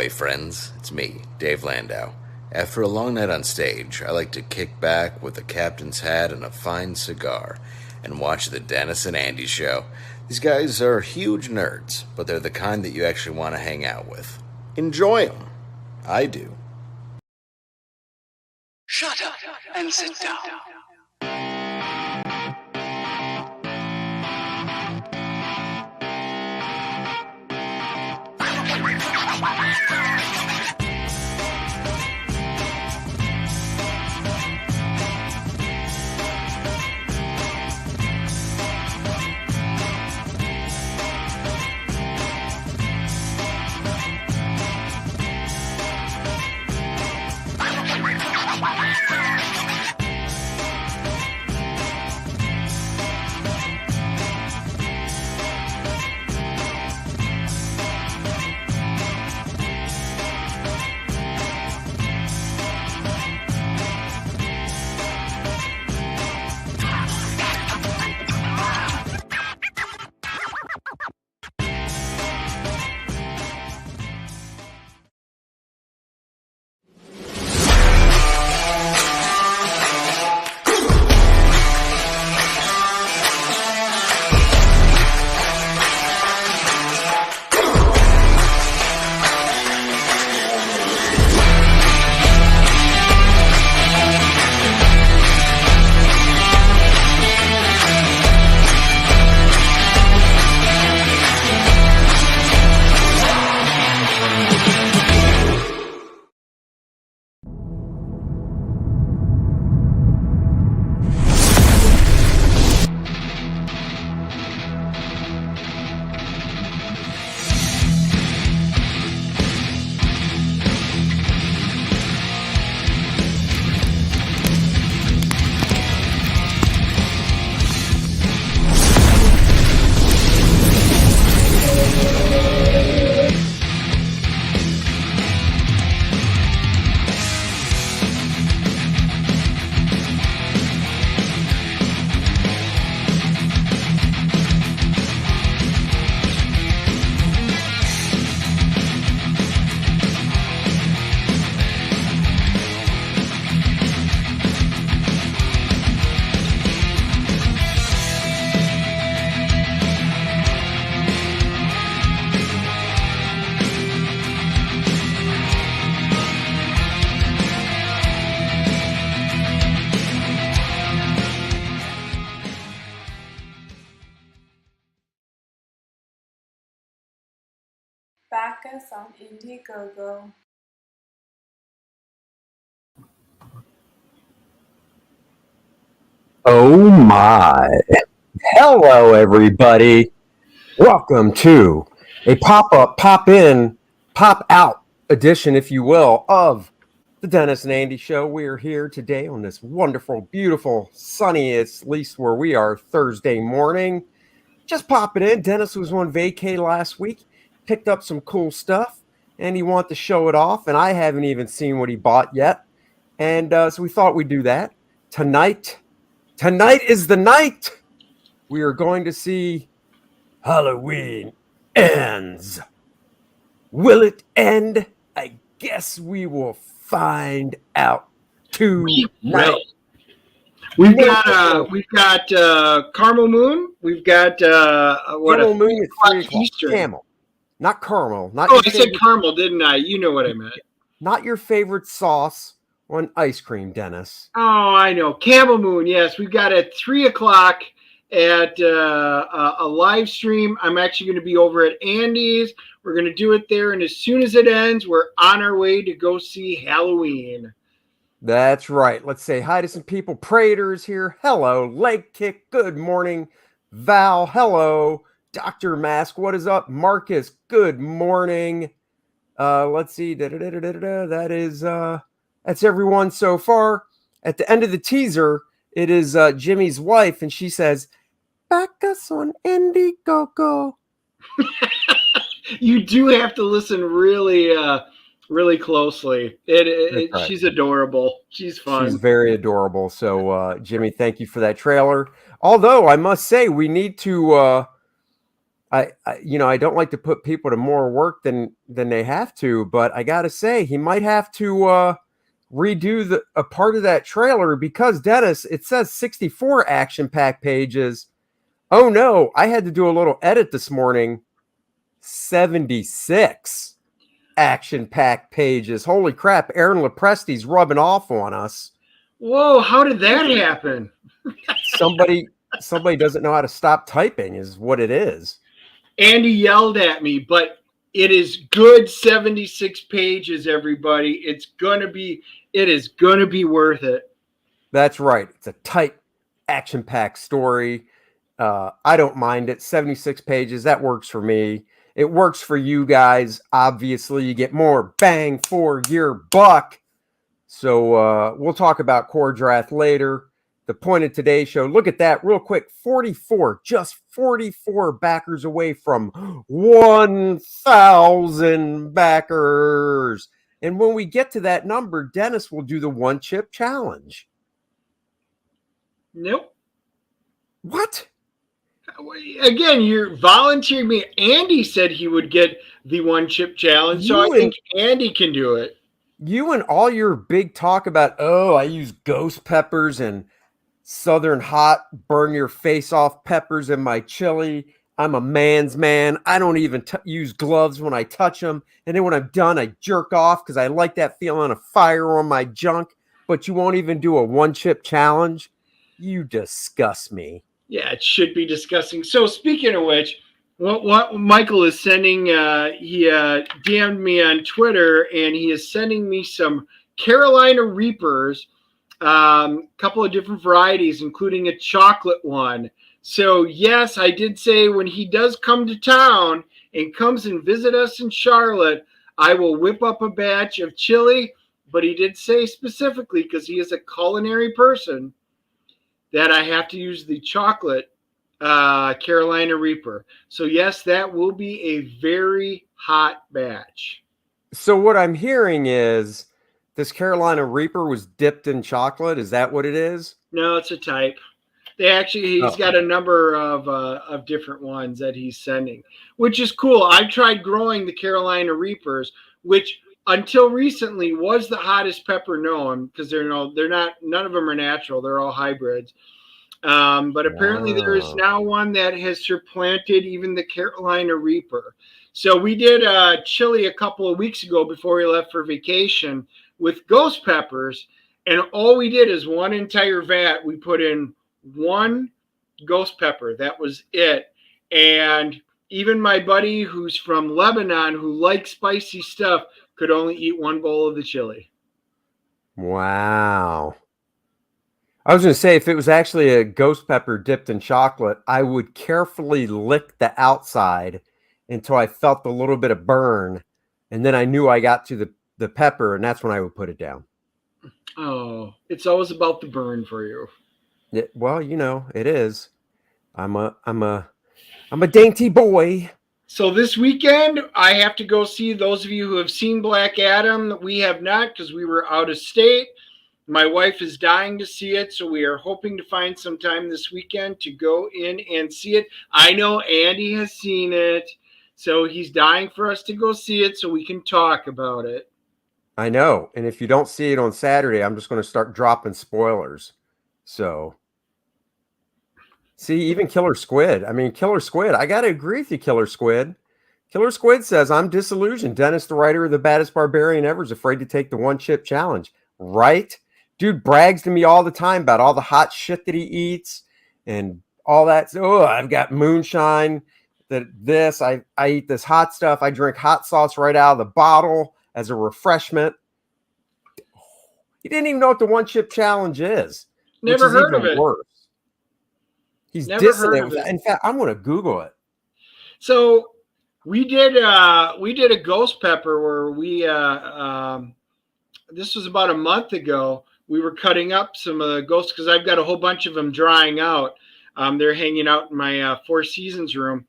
Anyway, friends, it's me, Dave Landau. After a long night on stage, I like to kick back with a captain's hat and a fine cigar and watch the Dennis and Andy show. These guys are huge nerds, but they're the kind that you actually want to hang out with. Enjoy them. I do. Shut up and sit down. Back us on Indiegogo. Oh my. Hello, everybody. Welcome to a pop-up, pop-in, pop-out edition, if you will, of the Dennis and Andy Show. We are here today on this wonderful, beautiful, sunny, at least where we are, Thursday morning. Just popping in. Dennis was on vacay last week, picked up some cool stuff, and he wanted to show it off, and I haven't even seen what he bought yet. And so we thought we'd do that. Tonight is the night we are going to see Halloween Ends. Will it end? I guess we will find out tonight. We've got Caramel Moon. We've got Caramel Moon at 3 o'clock. Eastern. Camel, not caramel. Not I said caramel, didn't I? You know what I meant. Not your favorite sauce on ice cream, Dennis. Oh, I know. Camel Moon. Yes, we've got at 3 o'clock at a live stream. I'm actually going to be over at Andy's. We're going to do it there, and as soon as it ends, we're on our way to go see Halloween. That's right. Let's say hi to some people. Prater's here. Hello. Leg Kick. Good morning. Val. Hello. Dr. Mask. What is up? Marcus. Good morning. Let's see. That is that's everyone so far. At the end of the teaser, it is Jimmy's wife, and she says, "Back us on Indiegogo." You do have to listen really closely. Right. She's adorable. She's fun. She's very adorable. So, Jimmy, thank you for that trailer. Although I must say, we need to I don't like to put people to more work than they have to, but I gotta say he might have to redo a part of that trailer because Dennis, it says 64 action-packed pages. Oh no, I had to do a little edit this morning. 76 action-packed pages. Holy crap! Aaron Lepresti's rubbing off on us. Whoa, how did that happen? Somebody doesn't know how to stop typing is what it is. Andy yelled at me, but it is good 76 pages, everybody. It is gonna be worth it. That's right. It's a tight, action-packed story. I don't mind it. 76 pages, that works for me. It works for you guys. Obviously, you get more bang for your buck. So we'll talk about Core Draft later. The point of today's show, look at that real quick. 44, just 44 backers away from 1,000 backers. And when we get to that number, Dennis will do the one chip challenge. Nope. What? Again, you're volunteering me. Andy said he would get the one chip challenge, so I think Andy can do it. You and all your big talk about, I use ghost peppers and Southern hot, burn your face off peppers in my chili. I'm a man's man. I don't even use gloves when I touch them. And then when I'm done, I jerk off because I like that feeling of fire on my junk. But you won't even do a one chip challenge. You disgust me. Yeah, it should be disgusting. So speaking of which, what Michael is sending, he DM'd me on Twitter, and he is sending me some Carolina Reapers, couple of different varieties, including a chocolate one. So yes, I did say when he does come to town and comes and visit us in Charlotte, I will whip up a batch of chili. But he did say specifically, because he is a culinary person, that I have to use the chocolate Carolina Reaper. So yes, that will be a very hot batch. So what I'm hearing is this Carolina Reaper was dipped in chocolate. Is that what it is? No, it's a type. He's got a number of different ones that he's sending, which is cool. I've tried growing the Carolina Reapers, which until recently was the hottest pepper known, because none of them are natural. They're all hybrids. But apparently there is now one that has supplanted even the Carolina Reaper. So we did chili a couple of weeks ago before we left for vacation with ghost peppers. And all we did is one entire vat. We put in one ghost pepper. That was it. And even my buddy who's from Lebanon, who likes spicy stuff, could only eat one bowl of the chili. Wow. I was going to say, if it was actually a ghost pepper dipped in chocolate, I would carefully lick the outside until I felt a little bit of burn. And then I knew I got to the pepper, and that's when I would put it down. Oh, it's always about the burn for you. Yeah, well, it is. I'm a dainty boy. So this weekend, I have to go see those of you who have seen Black Adam. We have not, because we were out of state. My wife is dying to see it, so we are hoping to find some time this weekend to go in and see it. I know Andy has seen it, so he's dying for us to go see it so we can talk about it. I know. And if you don't see it on Saturday, I'm just going to start dropping spoilers. So, see, even Killer Squid. I got to agree with you, Killer Squid. Killer Squid says, I'm disillusioned. Dennis, the writer of The Baddest Barbarian Ever, is afraid to take the one chip challenge. Right? Dude brags to me all the time about all the hot shit that he eats and all that. So, I've got moonshine, I eat this hot stuff. I drink hot sauce right out of the bottle as a refreshment. He didn't even know what the one chip challenge is. Never heard of it. Worse. He's dissing it. In fact, I'm going to Google it. So we did a ghost pepper where we this was about a month ago. We were cutting up some of the ghosts because I've got a whole bunch of them drying out. They're hanging out in my Four Seasons room,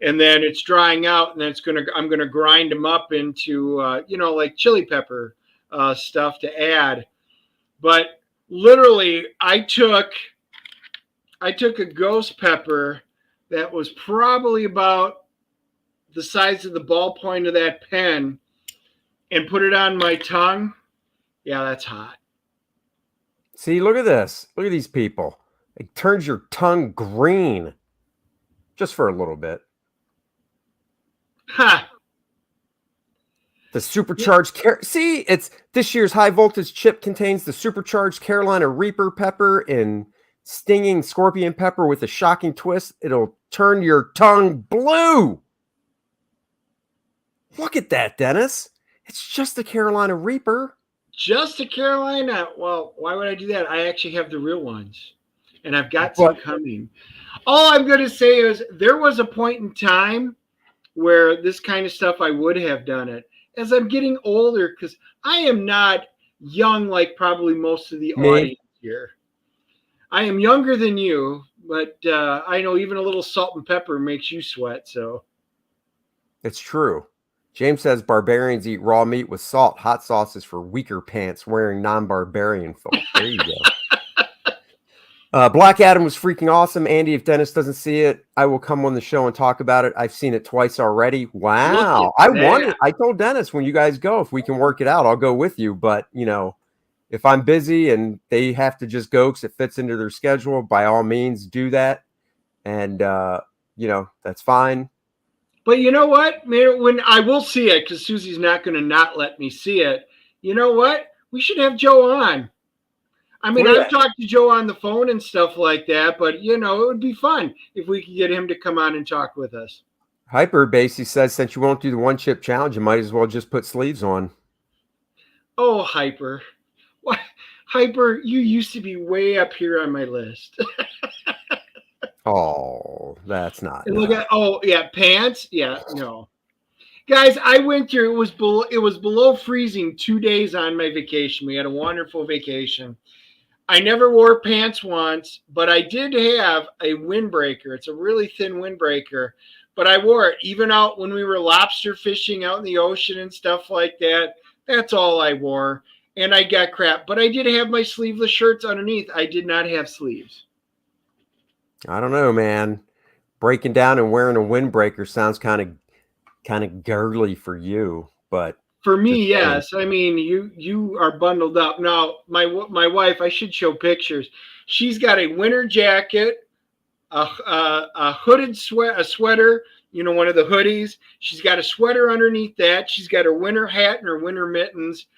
and then it's drying out, and then I'm gonna grind them up into like chili pepper stuff to add. But literally, I took a ghost pepper that was probably about the size of the ballpoint of that pen and put it on my tongue, yeah, that's hot. See, look at this. Look at these people. It turns your tongue green just for a little bit. Ha! The supercharged see, it's this year's high voltage chip contains the supercharged Carolina Reaper pepper and stinging scorpion pepper with a shocking twist. It'll turn your tongue blue. Look at that, Dennis. It's just the Carolina Reaper. Just a Carolina. Well, why would I do that? I actually have the real ones, and I've got some coming. All I'm going to say is there was a point in time where this kind of stuff I would have done it. As I'm getting older, because I am not young like probably most of the audience here. I am younger than you, but I know even a little salt and pepper makes you sweat. So it's true. James says barbarians eat raw meat with salt. Hot sauce is for weaker pants wearing non-barbarian folk. There you go. Black Adam was freaking awesome. Andy, if Dennis doesn't see it, I will come on the show and talk about it. I've seen it twice already. Wow. I told Dennis when you guys go, if we can work it out, I'll go with you. But, you know, if I'm busy and they have to just go because it fits into their schedule, by all means, do that. And, you know, that's fine. But you know what? When I will see it, because Susie's not going to not let me see it. You know what? We should have Joe on. I mean, I've talked to Joe on the phone and stuff like that, but, you know, it would be fun if we could get him to come on and talk with us. Hyper basically says, since you won't do the one chip challenge, you might as well just put sleeves on. Oh, Hyper. What? Hyper, you used to be way up here on my list. Oh, that's not. Look at, oh, yeah, pants? Yeah, no. Guys, I went through, it was below freezing 2 days on my vacation. We had a wonderful vacation. I never wore pants once, but I did have a windbreaker. It's a really thin windbreaker, but I wore it even out when we were lobster fishing out in the ocean and stuff like that. That's all I wore, and I got crap. But I did have my sleeveless shirts underneath. I did not have sleeves. I don't know, man. Breaking down and wearing a windbreaker sounds kind of girly for you, but for me, yes. I mean, you are bundled up. Now, my wife, I should show pictures. She's got a winter jacket, a hooded sweater, you know, one of the hoodies. She's got a sweater underneath that. She's got her winter hat and her winter mittens,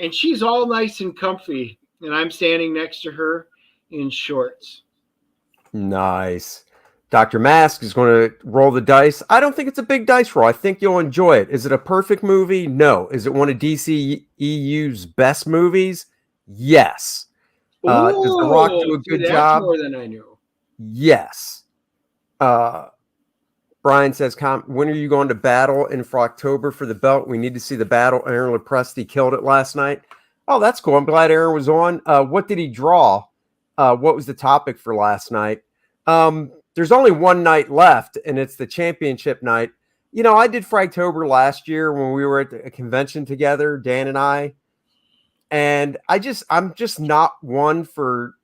and she's all nice and comfy. And I'm standing next to her in shorts. Nice. Dr. Mask is going to roll the dice. I don't think it's a big dice roll. I think you'll enjoy it. Is it a perfect movie? No. Is it one of DCEU's best movies? Yes. Does The Rock do a good job? More than I knew. Yes. Brian says, when are you going to battle in for October for the belt? We need to see the battle. Aaron Lepresti killed it last night. Oh, that's cool. I'm glad Aaron was on. What did he draw? What was the topic for last night? There's only one night left, and it's the championship night. You know, I did Fragtober last year when we were at a convention together, Dan and I. And I'm just not one for,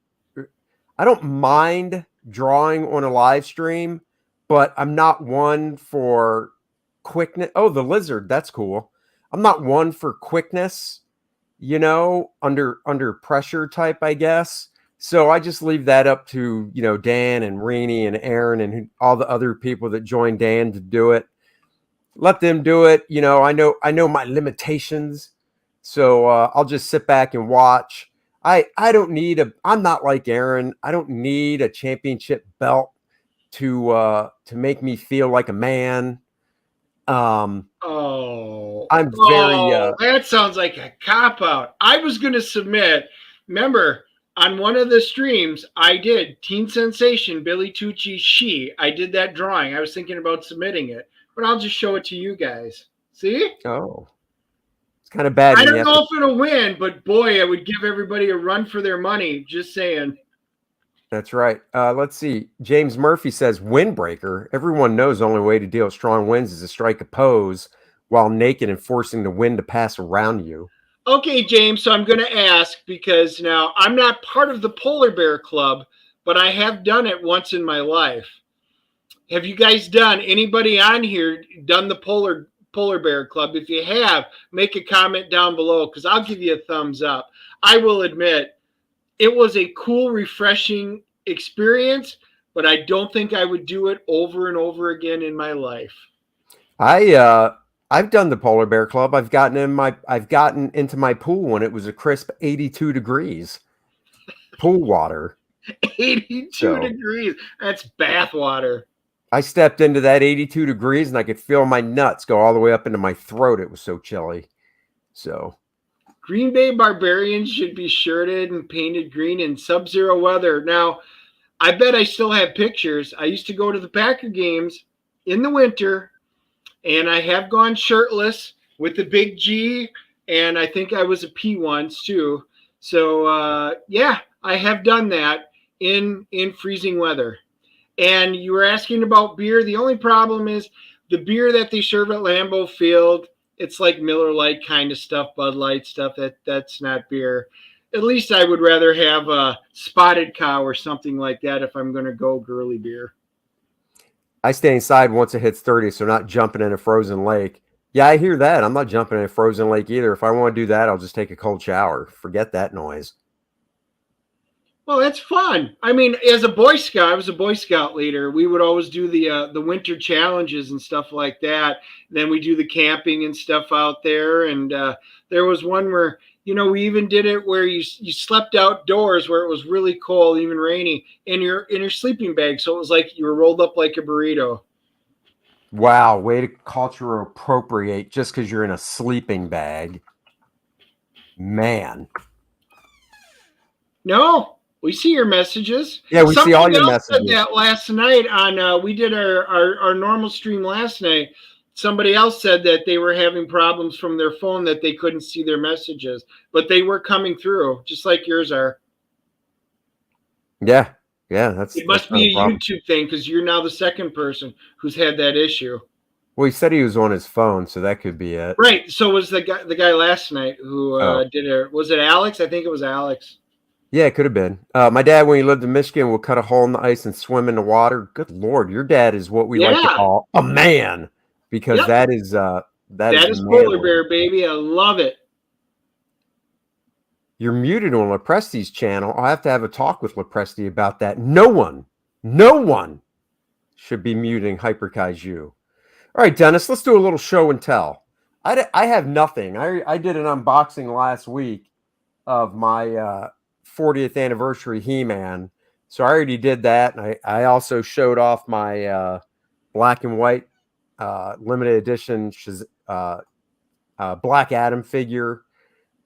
I don't mind drawing on a live stream, but I'm not one for quickness. Oh, the lizard, that's cool. I'm not one for quickness, you know, under pressure type, I guess. So I just leave that up to, you know, Dan and Renee and Aaron and all the other people that joined Dan to do it. Let them do it. You know, I know my limitations. So I'll just sit back and watch. I don't need I'm not like Aaron. I don't need a championship belt to make me feel like a man. I'm very that sounds like a cop out. I was going to submit, remember, on one of the streams, I did Teen Sensation, Billy Tucci, She. I did that drawing. I was thinking about submitting it, but I'll just show it to you guys. See? Oh. It's kind of bad. I don't know if it'll win, but boy, I would give everybody a run for their money. Just saying. That's right. Let's see. James Murphy says, windbreaker. Everyone knows the only way to deal with strong winds is to strike a pose while naked and forcing the wind to pass around you. Okay, James, so I'm going to ask because now I'm not part of the Polar Bear Club, but I have done it once in my life. Have you guys anybody on here done the Polar Bear Club? If you have, make a comment down below because I'll give you a thumbs up. I will admit it was a cool, refreshing experience, but I don't think I would do it over and over again in my life. I've done the Polar Bear Club. I've gotten into my pool when it was a crisp 82 degrees. Pool water. 82 degrees. That's bath water. I stepped into that 82 degrees and I could feel my nuts go all the way up into my throat. It was so chilly. So Green Bay Barbarians should be shirted and painted green in sub-zero weather. Now, I bet I still have pictures. I used to go to the Packer games in the winter, and I have gone shirtless with the big G, and I think I was a P once too. So, yeah, I have done that in freezing weather. And you were asking about beer. The only problem is the beer that they serve at Lambeau Field, it's like Miller Lite kind of stuff, Bud Light stuff. That's not beer. At least I would rather have a Spotted Cow or something like that if I'm going to go girly beer. I stay inside once it hits 30, so not jumping in a frozen lake. Yeah, I hear that. I'm not jumping in a frozen lake either. If I want to do that, I'll just take a cold shower. Forget that noise. Well, that's fun. I mean, as a Boy Scout, I was a Boy Scout leader. We would always do the winter challenges and stuff like that. Then we do the camping and stuff out there. And there was one where, we even did it where you slept outdoors where it was really cold, even rainy, in your sleeping bag. So it was like you were rolled up like a burrito. Wow, way to culture appropriate just because you're in a sleeping bag. Man. No. We see your messages. Yeah, we see all your messages. Said that last night on we did our normal stream last night. Somebody else said that they were having problems from their phone that they couldn't see their messages, but they were coming through just like yours are. Yeah, it must be a YouTube thing because you're now the second person who's had that issue. Well, he said he was on his phone, so that could be it. Right. So was the guy last night who did it? Was it Alex? I think it was Alex. Yeah, it could have been. My dad, when he lived in Michigan, would cut a hole in the ice and swim in the water. Good Lord, your dad is what we like to call a man, because that is Polar Bear, baby. I love it. You're muted on Lepresti's channel. I'll have to have a talk with Lepresti about that. No one should be muting Hyper-Kaiju. All right, Dennis, let's do a little show and tell. I have nothing. I did an unboxing last week of my 40th anniversary He-Man. So I already did that. And I also showed off my black and white limited edition Black Adam figure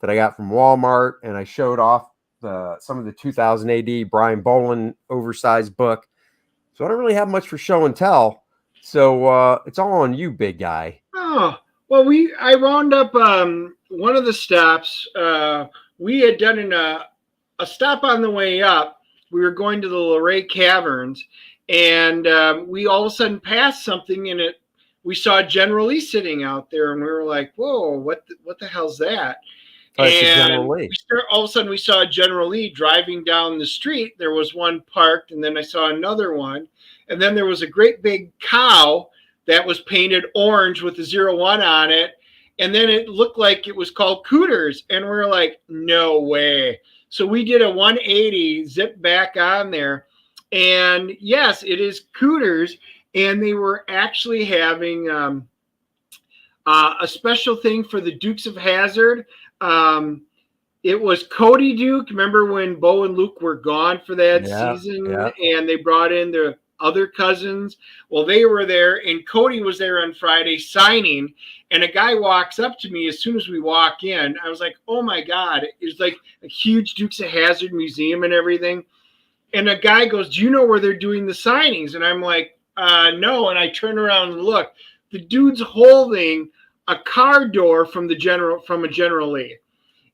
that I got from Walmart. And I showed off some of the 2000 AD Brian Bolin oversized book. So I don't really have much for show and tell. So it's all on you, big guy. Oh, well, I wound up one of the stops. We had done a stop on the way up. We were going to the Luray Caverns, and we all of a sudden passed something in it. We saw General Lee sitting out there, and we were like, "Whoa, what the hell's that?" Oh, and all of a sudden, we saw General Lee driving down the street. There was one parked, and then I saw another one, and then there was a great big cow that was painted orange with the 01 on it, and then it looked like it was called Cooters, and we were like, "No way." So we did a 180 zip back on there. And yes, it is Cooters. And they were actually having a special thing for the Dukes of Hazzard. It was Cody Duke. Remember when Bo and Luke were gone for that season? Yeah. And they brought in their other cousins? Well, they were there, and Cody was there on Friday signing. And a guy walks up to me as soon as we walk in. I was like, oh, my God. It's like a huge Dukes of Hazzard museum and everything. And a guy goes, do you know where they're doing the signings? And I'm like, no. And I turn around and look. The dude's holding a car door from a General Lee.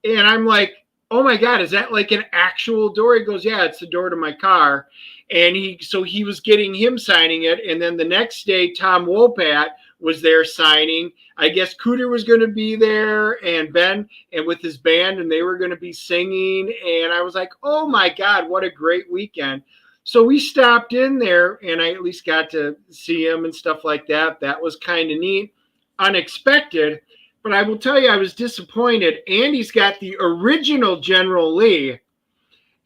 And I'm like, oh, my God, is that like an actual door? He goes, yeah, it's the door to my car. And he was getting him signing it. And then the next day, Tom Wopat was there signing. I guess Cooter was going to be there, and Ben, and with his band, and they were going to be singing. And I was like, oh my God, what a great weekend. So we stopped in there, and I at least got to see him and stuff like that. That was kind of neat, unexpected. But I will tell you, I was disappointed. Andy's got the original General Lee.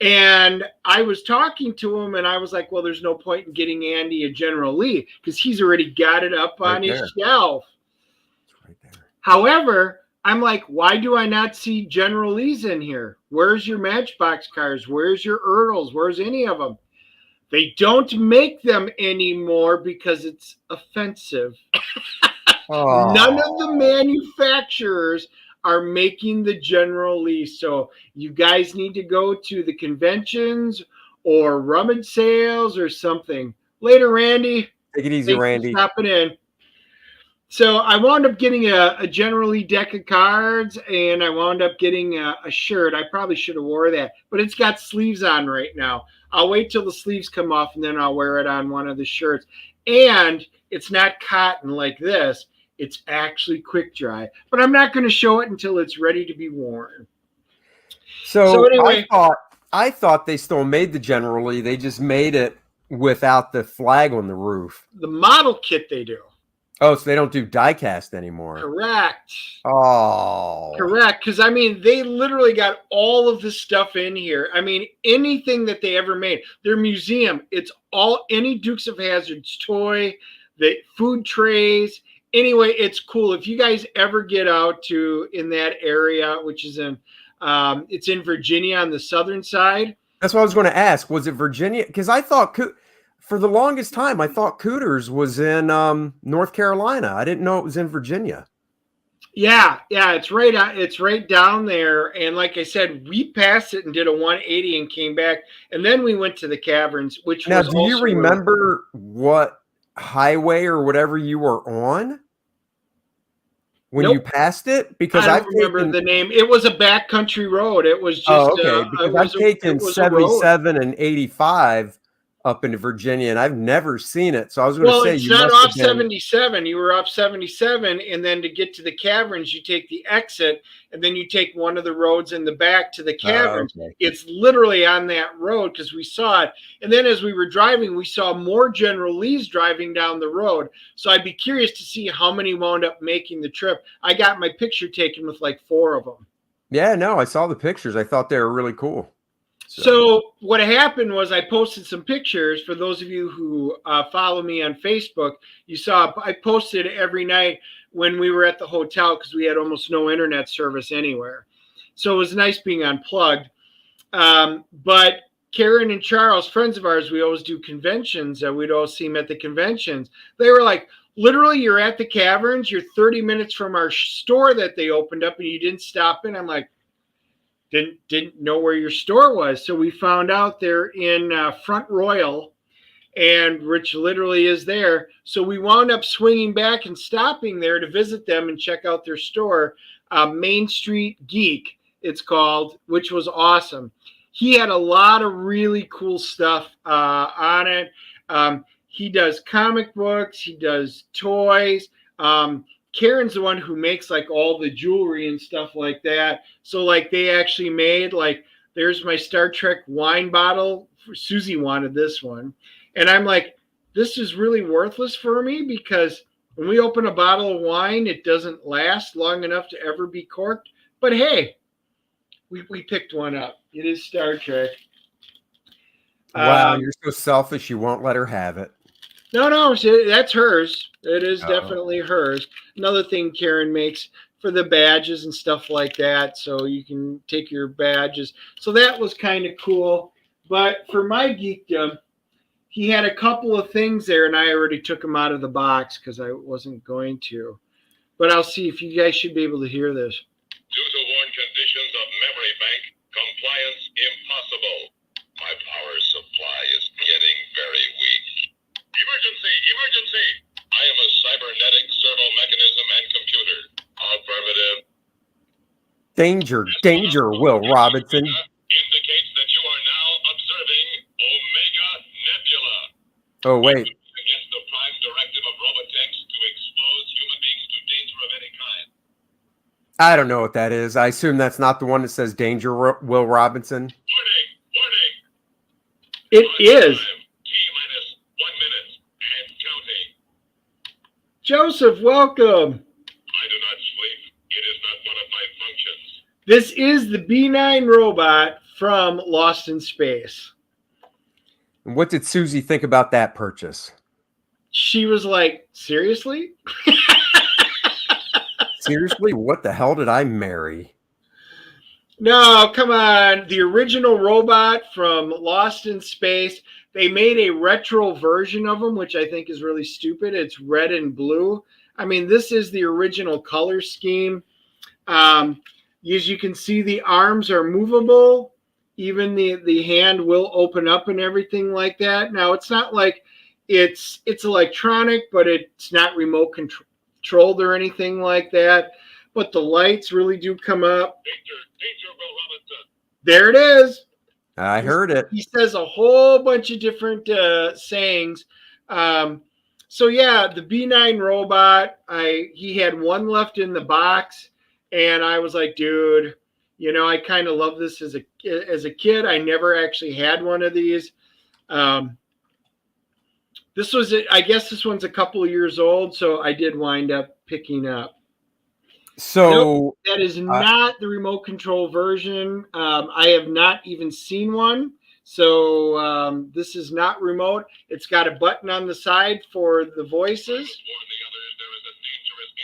And I was talking to him, and I was like, well, there's no point in getting Andy a General Lee because he's already got it up on his shelf. It's right there. However, I'm like, why do I not see General Lee's in here? Where's your Matchbox cars? Where's your Ertls? Where's any of them? They don't make them anymore because it's offensive. None of the manufacturers are making the General Lee. So you guys need to go to the conventions or rummage sales or something. Later, Randy. Take it easy, Randy. Stopping in. So I wound up getting a General Lee deck of cards, and I wound up getting a shirt. I probably should have wore that, but it's got sleeves on right now. I'll wait till the sleeves come off, and then I'll wear it on one of the shirts. And it's not cotton like this. It's actually quick dry, but I'm not going to show it until it's ready to be worn. So anyway, I thought they still made the General Lee. They just made it without the flag on the roof. The model kit they do. Oh, so they don't do die cast anymore. Correct. Oh. Correct. Because, I mean, they literally got all of the stuff in here. I mean, anything that they ever made. Their museum, it's all any Dukes of Hazzard's toy, the food trays. Anyway, it's cool. If you guys ever get out to in that area, which is it's in Virginia on the southern side. That's what I was going to ask. Was it Virginia? Because I thought for the longest time, I thought Cooters was in North Carolina. I didn't know it was in Virginia. Yeah, it's right down there. And like I said, we passed it and did a 180 and came back, and then we went to the caverns. Which now, was do you remember what highway or whatever you were on when you passed it? Because I don't remember the name. It was a backcountry road. It was just because I've taken 77 and 85 up into Virginia, and I've never seen it. So I was going to say, it's not off 77. You were off 77, and then to get to the caverns, you take the exit, and then you take one of the roads in the back to the caverns. Okay. It's literally on that road because we saw it. And then as we were driving, we saw more General Lees driving down the road. So I'd be curious to see how many wound up making the trip. I got my picture taken with like 4 of them. Yeah, no, I saw the pictures. I thought they were really cool. So what happened was I posted some pictures. For those of you who follow me on Facebook, you saw I posted every night when we were at the hotel because we had almost no internet service anywhere. So it was nice being unplugged. But Karen and Charles, friends of ours, we always do conventions. We'd all see them at the conventions. They were like, literally, you're at the caverns. You're 30 minutes from our store that they opened up and you didn't stop in. I'm like, didn't know where your store was. So we found out they're in Front Royal, and Rich literally is there. So we wound up swinging back and stopping there to visit them and check out their store, Main Street Geek, it's called, which was awesome. He had a lot of really cool stuff on it. He does comic books. He does toys. Karen's the one who makes like all the jewelry and stuff like that. So like they actually made like, there's my Star Trek wine bottle. Susie wanted this one. And I'm like, this is really worthless for me because when we open a bottle of wine, it doesn't last long enough to ever be corked. But hey, we picked one up. It is Star Trek. Wow, you're so selfish. You won't let her have it. No, that's hers. It is definitely hers. Another thing Karen makes for the badges and stuff like that, so you can take your badges. So that was kind of cool. But for my geekdom, he had a couple of things there, and I already took them out of the box because I wasn't going to. But I'll see if you guys should be able to hear this. Due to worn conditions of memory bank, compliance impossible. My power supply is getting very weak. Emergency! Emergency! I am a cybernetic servo mechanism and computer. Affirmative. Danger, Will Robinson. Indicates that you are now observing Omega Nebula. Oh, wait. Against the prime directive of Robotex to expose human beings to danger of any kind. I don't know what that is. I assume that's not the one that says Danger, Will Robinson. Warning! Warning! It is. T-minus 1 minute and counting. Joseph, welcome. I do not sleep. It is not one of my functions. This is the B9 robot from Lost in Space. And what did Susie think about that purchase? She was like, seriously? Seriously, what the hell did I marry? No, come on. The original robot from Lost in Space, they made a retro version of them, which I think is really stupid. It's red and blue. I mean, this is the original color scheme. As you can see, the arms are movable. Even the hand will open up and everything like that. Now, it's not like it's electronic, but it's not remote controlled or anything like that. But the lights really do come up. Danger, Will Robinson. There it is. I heard it. He says a whole bunch of different sayings. So yeah, the B9 robot. He had one left in the box, and I was like, dude, you know, I kind of love this as a kid. I never actually had one of these. This was, I guess, this one's a couple of years old, so I did wind up picking up. So nope, that is not the remote control version. I have not even seen one. So this is not remote. It's got a button on the side for the voices.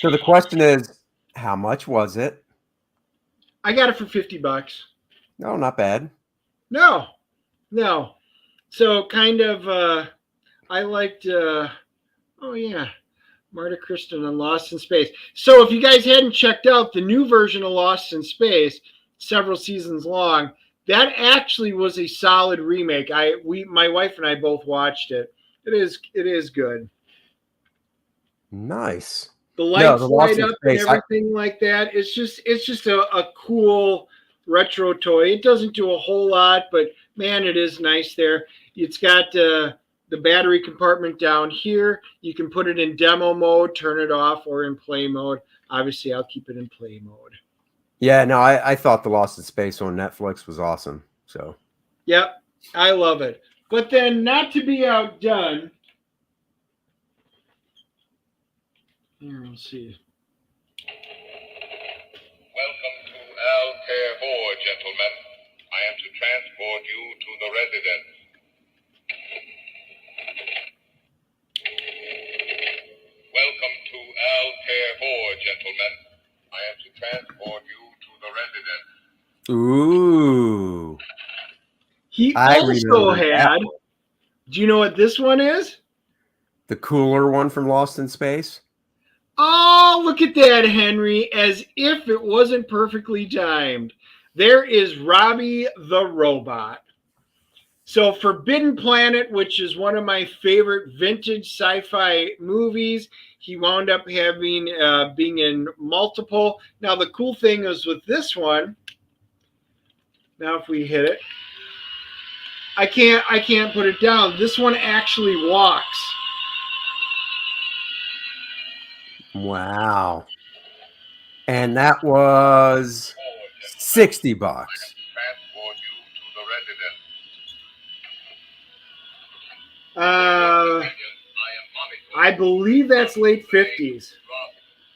So the question is, how much was it? I got it for $50. No, not bad. No. So kind of, I liked, oh yeah, Marta Kristen on Lost in Space. So if you guys hadn't checked out the new version of Lost in Space, several seasons long, that actually was a solid remake. My wife and I both watched it. It is good. Nice. The lights light up and everything like that. It's just a cool retro toy. It doesn't do a whole lot, but man, it is nice there. It's got the battery compartment down here. You can put it in demo mode, turn it off, or in play mode. Obviously, I'll keep it in play mode. Yeah, no, I thought the Lost in Space on Netflix was awesome. So, yep, I love it. But then, not to be outdone, here, we'll see. Welcome to Altair 4, gentlemen. I am to transport you to the residence. Welcome to Altair 4, gentlemen. I am to transport you to the residence. Ooh. He also had, do you know what this one is? The cooler one from Lost in Space? Oh, look at that, Henry. As if it wasn't perfectly timed. There is Robbie the Robot. So Forbidden Planet, which is one of my favorite vintage sci-fi movies, he wound up having being in multiple. Now the cool thing is with this one, now if we hit it, I can't put it down. This one actually walks. Wow. And that was $60. Transport you to the residence. I believe that's late 50s.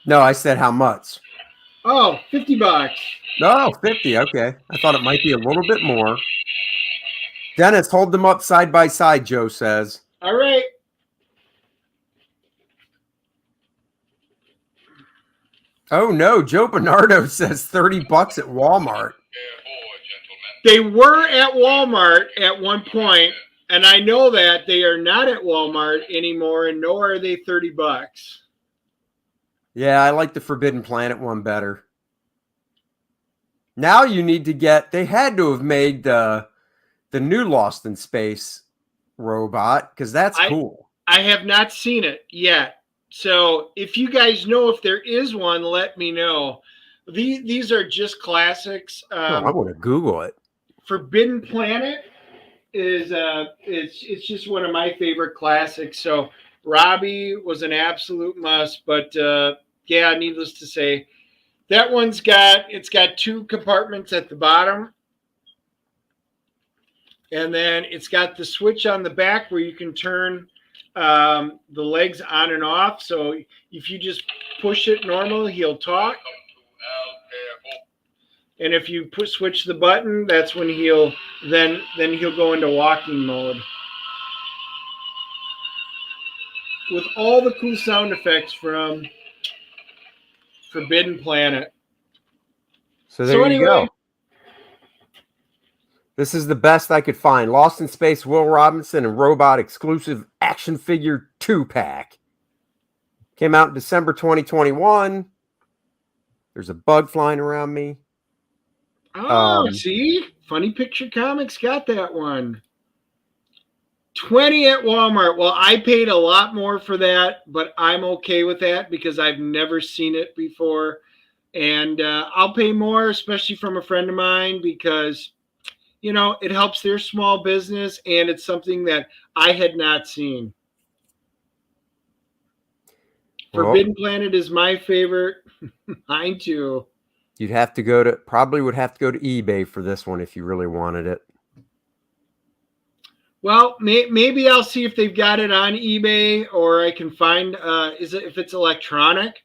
No, I said how much? Oh, $50. No, 50. Okay. I thought it might be a little bit more. Dennis, hold them up side by side, Joe says. All right. Oh, no. Joe Bernardo says $30 at Walmart. They were at Walmart at one point, and I know that they are not at Walmart anymore, and nor are they $30. Yeah, I like the Forbidden Planet one better. Now you need to get, they had to have made the new Lost in Space robot, because that's cool. I have not seen it yet. So if you guys know if there is one, let me know. These are just classics. I want to Google it. Forbidden Planet is it's just one of my favorite classics. So Robbie was an absolute must. But yeah, needless to say, that one's got two compartments at the bottom. And then it's got the switch on the back where you can turn the legs on and off. So if you just push it normal, he'll talk. And if you switch the button, that's when he'll go into walking mode. With all the cool sound effects from Forbidden Planet. So there you go. This is the best I could find. Lost in Space, Will Robinson and Robot exclusive action figure 2-pack. Came out in December 2021. There's a bug flying around me. Oh, see? Funny Picture Comics got that one. $20 at Walmart. Well, I paid a lot more for that, but I'm okay with that because I've never seen it before. And I'll pay more, especially from a friend of mine, because, you know, it helps their small business and it's something that I had not seen. Well, Forbidden Planet is my favorite. Mine too. You'd would have to go to eBay for this one if you really wanted it. Well, maybe I'll see if they've got it on eBay, or I can find if it's electronic.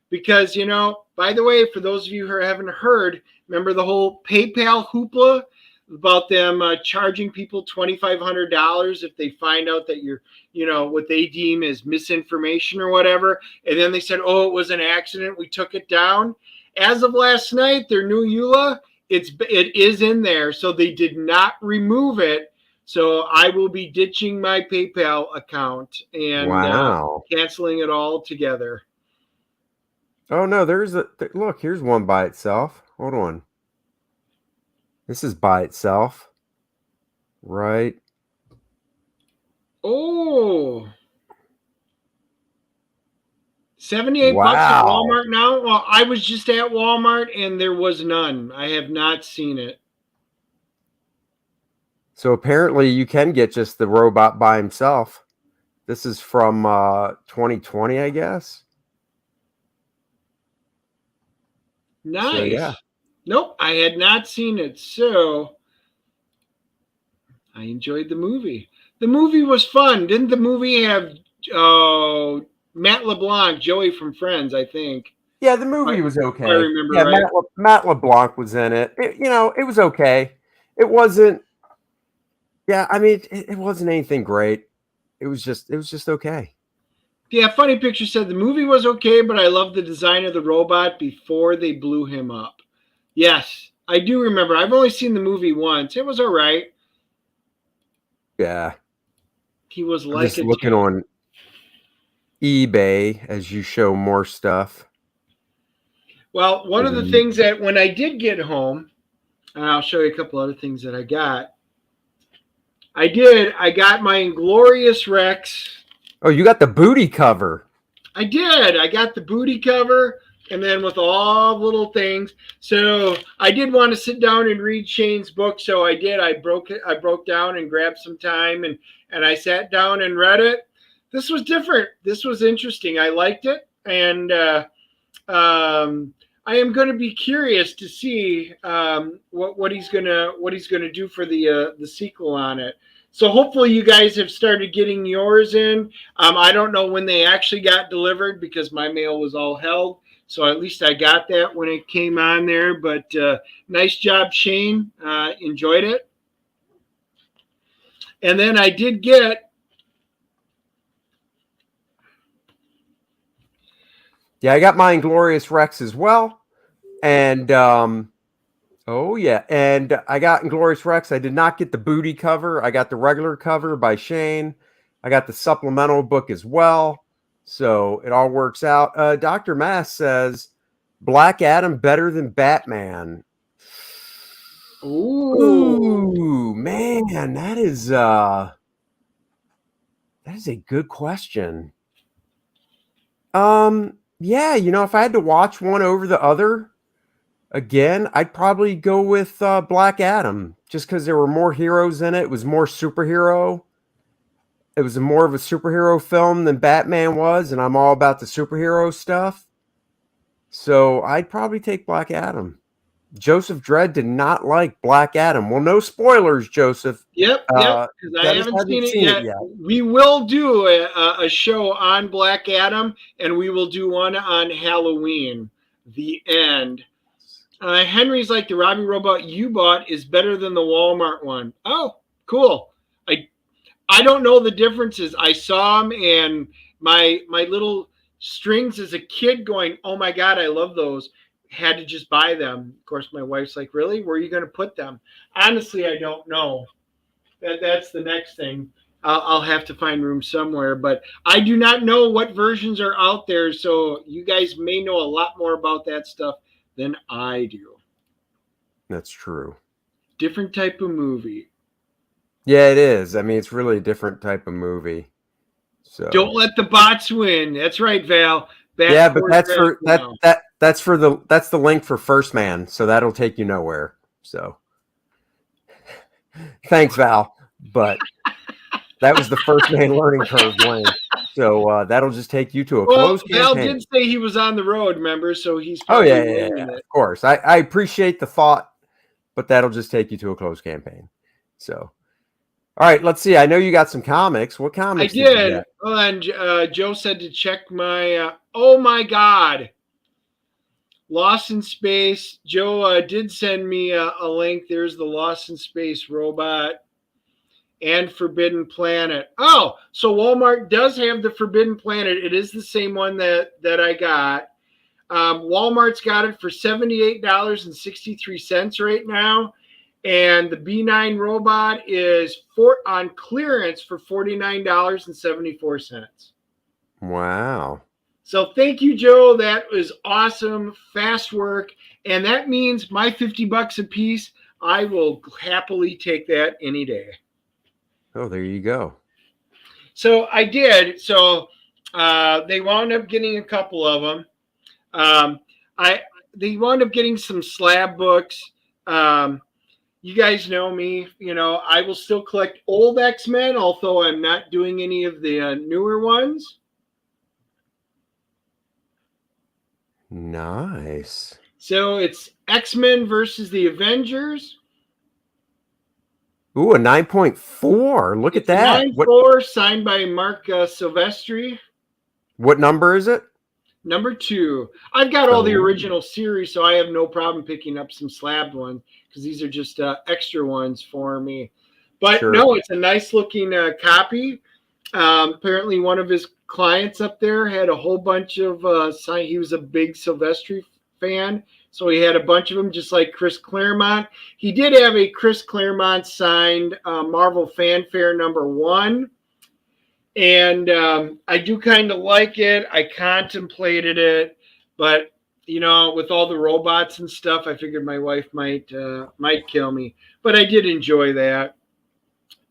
Because, you know, by the way, for those of you who haven't heard, remember the whole PayPal hoopla about them charging people $2,500 if they find out that you're, you know, what they deem as misinformation or whatever. And then they said, oh, it was an accident. We took it down. As of last night, their new EULA, it is in there. So they did not remove it. So I will be ditching my PayPal account and canceling it all together. Oh, no, look, here's one by itself. Hold on. This is by itself. Right. Oh. $78 at Walmart now? Well, I was just at Walmart and there was none. I have not seen it. So apparently you can get just the robot by himself. This is from 2020, I guess. Nice. So, yeah. Nope, I had not seen it. So I enjoyed the movie. The movie was fun. Didn't the movie have Matt LeBlanc, Joey from Friends, I think? Yeah, the movie was okay. I remember right. Matt LeBlanc was in it. It was okay. It wasn't. Yeah, I mean, it wasn't anything great. It was just okay. Yeah, Funny Picture said the movie was okay, but I loved the design of the robot before they blew him up. Yes, I do remember. I've only seen the movie once. It was all right. Yeah. He was like just looking on eBay as you show more stuff. Well, one of the things that when I did get home, and I'll show you a couple other things that I got. I got my Inglorious Rex. Oh, you got the booty cover. I did. I got the booty cover, and then with all the little things. So I did want to sit down and read Shane's book, so I did. I broke down and grabbed some time, and I sat down and read it. This was different. This was interesting. I liked it, and I am going to be curious to see what he's gonna do for the sequel on it. So hopefully you guys have started getting yours in. I don't know when they actually got delivered because my mail was all held. So at least I got that when it came on there. But nice job, Shane. Enjoyed it. And then I did get. Yeah, I got my Inglorious Rex as well. And oh, yeah. And I got Inglorious Rex. I did not get the booty cover. I got the regular cover by Shane. I got the supplemental book as well. So it all works out. Dr. Mass says, Black Adam better than Batman. Ooh, man, that is a good question. Yeah, if I had to watch one over the other, again, I'd probably go with Black Adam, just because there were more heroes in it. It was more superhero. It was more of a superhero film than Batman was, and I'm all about the superhero stuff. So I'd probably take Black Adam. Joseph Dredd did not like Black Adam. Well, no spoilers, Joseph. Yep, because I Dennis haven't hasn't seen it yet. We will do a show on Black Adam, and we will do one on Halloween, the end. Henry's like, the Robbie robot you bought is better than the Walmart one. Oh, cool. I don't know the differences. I saw them, and my little strings as a kid going, oh my God, I love those. Had to just buy them. Of course, my wife's like, really? Where are you going to put them? Honestly, I don't know. That's the next thing. I'll have to find room somewhere, but I do not know what versions are out there. So you guys may know a lot more about that stuff than I do. That's true. Different type of movie. Yeah, it is. I mean, it's really a different type of movie. So don't let the bots win. That's right, Val. Yeah, but that's for that's the link for First Man, so that'll take you nowhere. So thanks, Val. But that was the First Man learning curve link. So that'll just take you to a closed campaign. Val did say he was on the road, remember? So he's yeah. Of course. I appreciate the thought, but that'll just take you to a closed campaign. So all right, let's see. I know you got some comics. What comics? I did. Well, and Joe said to check my. Oh my God! Lost in Space. Joe did send me a link. There's the Lost in Space robot and Forbidden Planet. Oh, so Walmart does have the Forbidden Planet. It is the same one that I got. Walmart's got it for $78.63 right now. And the B9 robot is on clearance for $49.74. Wow. So thank you, Joe. That was awesome. Fast work. And that means my $50 a piece, I will happily take that any day. Oh, there you go. So I did. So they wound up getting a couple of them. They wound up getting some slab books. You guys know me, I will still collect old X-Men, although I'm not doing any of the newer ones. Nice. So it's X-Men versus the Avengers. Ooh, a 9.4. Look at that. 9.4, signed by Mark Silvestri. What number is it? Number 2. I've got all the original series, so I have no problem picking up some slabbed ones because these are just extra ones for me. But no, it's a nice looking copy. Apparently one of his clients up there had a whole bunch of he was a big Silvestri fan, so he had a bunch of them, just like Chris Claremont. He did have a Chris Claremont signed Marvel Fanfare #1. And I do kind of like it. I contemplated it, but with all the robots and stuff, I figured my wife might kill me. But I did enjoy that.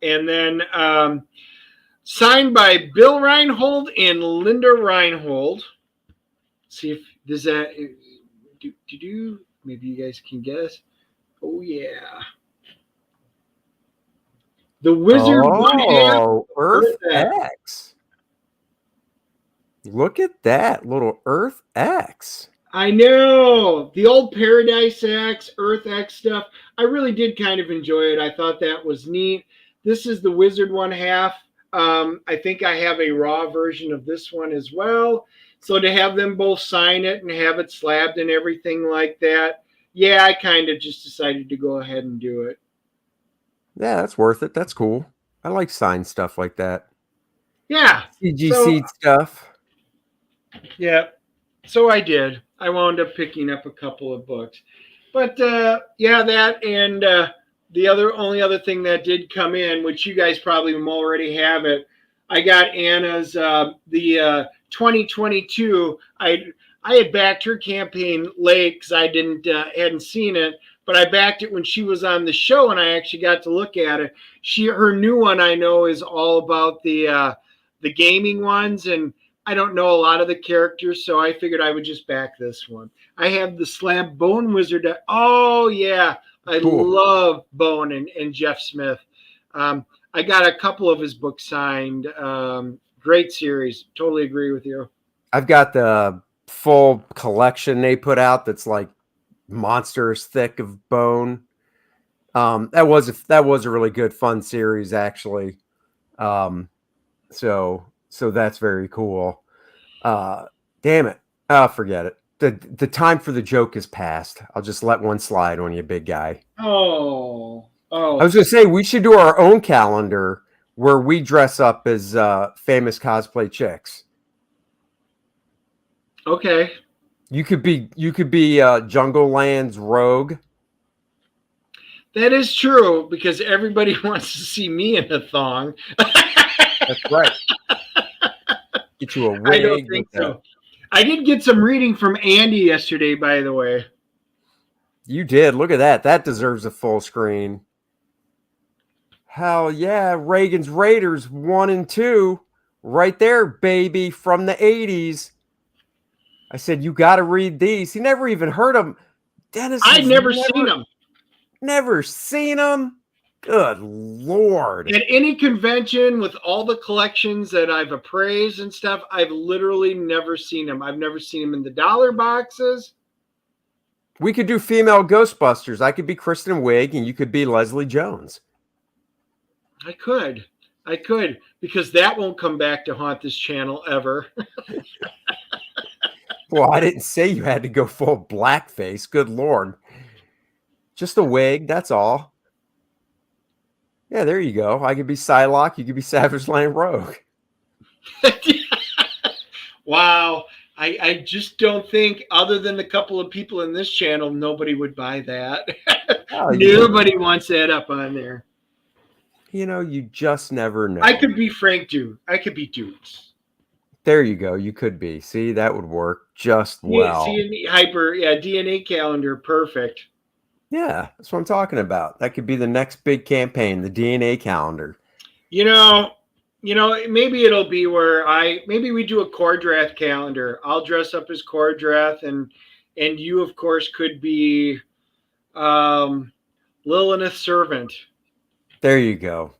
And then signed by Bill Reinhold and Linda Reinhold. See if does that do maybe you guys can guess. Oh yeah. The Wizard Earth X. Look at that little Earth X. I know. The old Paradise X, Earth X stuff. I really did kind of enjoy it. I thought that was neat. This is the Wizard 1/2. I think I have a raw version of this one as well. So to have them both sign it and have it slabbed and everything like that, yeah, I kind of just decided to go ahead and do it. Yeah, that's worth it. That's cool. I like signed stuff like that. Yeah. CGC stuff. Yeah. So I did. I wound up picking up a couple of books. But yeah, that and the only other thing that did come in, which you guys probably already have it, I got Anna's the 2022. I had backed her campaign late because I hadn't seen it. But I backed it when she was on the show, and I actually got to look at it. Her new one I know is all about the gaming ones, and I don't know a lot of the characters, so I figured I would just back this one. I have the Slab Bone Wizard. Oh yeah, I love Bone and Jeff Smith. I got a couple of his books signed. Great series. Totally agree with you. I've got the full collection they put out that's like monstrous thick of bone. That was a really good fun series actually. So that's very cool. Damn it. Oh, forget it. The time for the joke is past. I'll just let one slide on you, big guy. Oh, I was going to say we should do our own calendar where we dress up as famous cosplay chicks. okay. You could be Jungle Land's Rogue. That is true because everybody wants to see me in a thong. That's right. Get you a wig. I don't think so. I did get some reading from Andy yesterday, by the way. You did. Look at that. That deserves a full screen. Hell yeah. Reagan's Raiders 1 and 2. Right there, baby, from the 80s. I said, you got to read these. He never even heard them. Dennis, I'd never seen them. Never seen them? Good Lord. At any convention with all the collections that I've appraised and stuff, I've literally never seen them. I've never seen them in the dollar boxes. We could do female Ghostbusters. I could be Kristen Wiig and you could be Leslie Jones. I could, because that won't come back to haunt this channel ever. Well, I didn't say you had to go full blackface. Good Lord. Just a wig, that's all. Yeah, there you go. I could be Psylocke. You could be Savage Land Rogue. Wow. I just don't think, other than a couple of people in this channel, nobody would buy that. Oh, Nobody wants that up on there. You know, you just never know. I could be Frank Dude. I could be Dukes. There you go. You could be. See, that would work just well. DNA calendar. Perfect. Yeah, that's what I'm talking about. That could be the next big campaign, the DNA calendar. You know, maybe it'll be where maybe we do a Cordrath calendar. I'll dress up as Cordrath, and you, of course, could be Lilith Servant. There you go.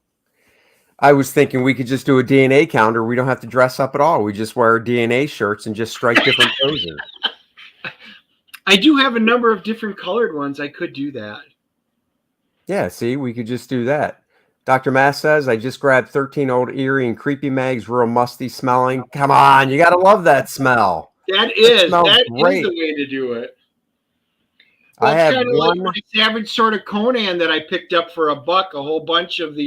I was thinking we could just do a DNA calendar. We don't have to dress up at all. We just wear DNA shirts and just strike different poses. I do have a number of different colored ones. I could do that. Yeah, see, we could just do that. Dr. Mass says, I just grabbed 13 old eerie and creepy mags, real musty smelling. Come on, you got to love that smell. That is the way to do it. Well, I have one like Savage Sword of Conan that I picked up for $1, a whole bunch of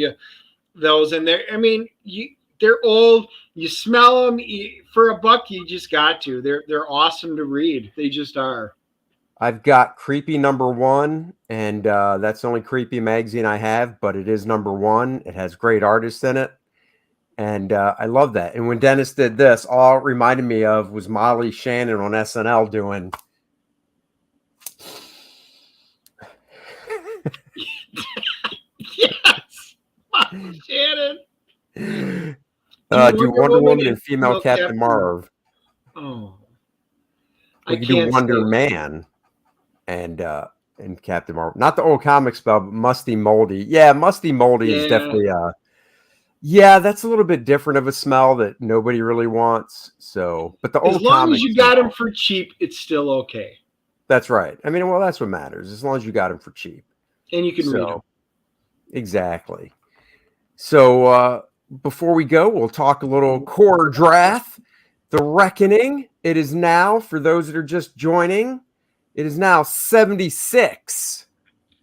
those, and they're old. You smell them for $1. You just got to. They're awesome to read. They just are. I've got Creepy #1, and that's the only Creepy magazine I have, but it is #1. It has great artists in it, and I love that. And when Dennis did this, all it reminded me of was Molly Shannon on SNL doing. Yes, Molly Shannon. Do Wonder Woman and female Captain Marvel. Oh, we could do Wonder Man and Captain Marvel. Not the old comic spell, but Musty Moldy. Yeah, Musty Moldy is definitely that's a little bit different of a smell that nobody really wants. So, but the old, as long as you got them for cheap, it's still okay. That's right. I mean, well, that's what matters. As long as you got them for cheap, and you can read them. Exactly. So before we go, we'll talk a little Cordrath, The Reckoning. It is now, for those that are just joining, it is now 76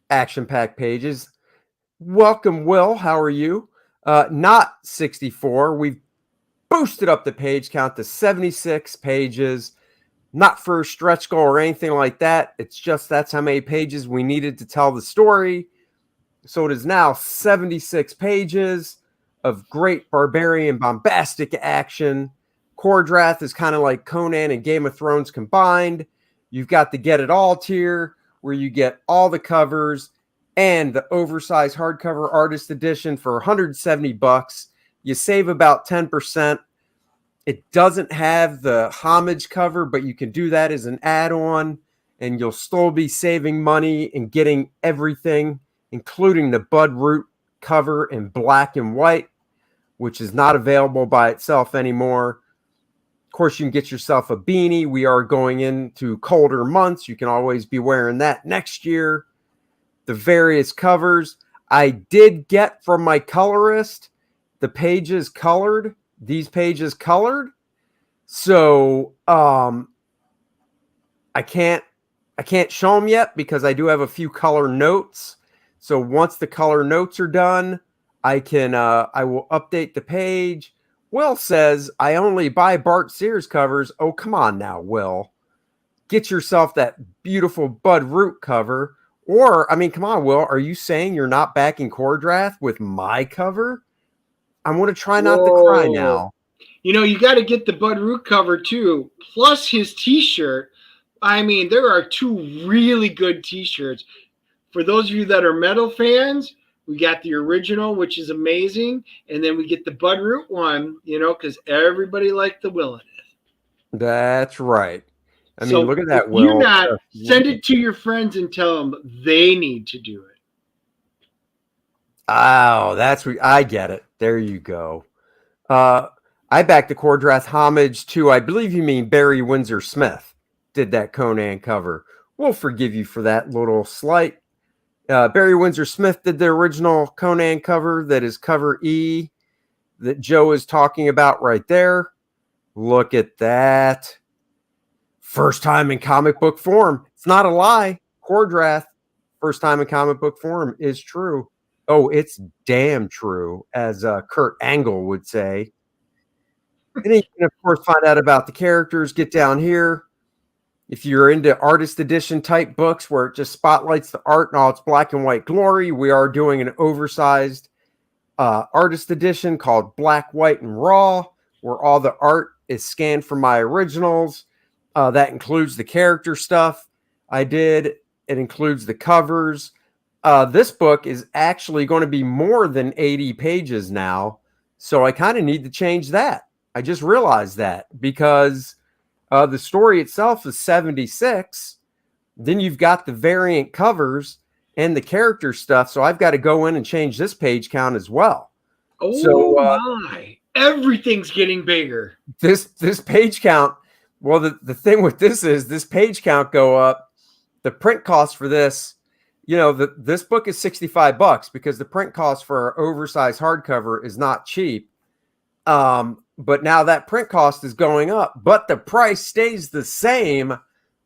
action-packed pages. Welcome, Will. How are you? Not 64. We've boosted up the page count to 76 pages. Not for a stretch goal or anything like that. It's just that's how many pages we needed to tell the story. So it is now 76 pages of great barbarian bombastic action. Cordrath is kind of like Conan and Game of Thrones combined. You've got the Get It All tier where you get all the covers and the oversized hardcover artist edition for $170. You save about 10%. It doesn't have the homage cover, but you can do that as an add-on, and you'll still be saving money and getting everything, including the Bud Root cover in black and white, which is not available by itself anymore. course, you can get yourself a beanie. We are going into colder months. You can always be wearing that next year. The various covers. I did get from my colorist the pages colored. These pages colored. So I can't show them yet because I do have a few color notes. So once the color notes are done, I will update the page. Will says, I only buy Bart Sears covers. Oh, come on now, Will. Get yourself that beautiful Bud Root cover. Or, I mean, come on, Will. Are you saying you're not backing Cordrath with my cover? I'm going to try not to cry now. You got to get the Bud Root cover too, plus his T-shirt. I mean, there are 2 really good T-shirts. For those of you that are metal fans, we got the original, which is amazing, and then we get the Bud Root one, because everybody liked the Will in it. That's right. I mean, look at that, Will. You're not, send it to your friends and tell them they need to do it. Oh, I get it. There you go. I backed the Cordrath homage to, I believe you mean Barry Windsor Smith did that Conan cover. We'll forgive you for that little slight. Barry Windsor Smith did the original Conan cover that is cover E that Joe is talking about right there. Look at that. First time in comic book form. It's not a lie. Cordrath, first time in comic book form is true. Oh, it's damn true, as Kurt Angle would say. And then you can, of course, find out about the characters. Get down here. If you're into artist edition type books where it just spotlights the art and all its black and white glory, we are doing an oversized artist edition called Black, White, and Raw, where all the art is scanned from my originals. That includes the character stuff I did. It includes the covers. This book is actually going to be more than 80 pages now, so I kind of need to change that. I just realized that because the story itself is 76. Then you've got the variant covers and the character stuff. So I've got to go in and change this page count as well. Oh, my. Everything's getting bigger. This page count. Well, the thing with this is this page count go up. The print cost for this, this book is $65 because the print cost for our oversized hardcover is not cheap. But now that print cost is going up, but the price stays the same.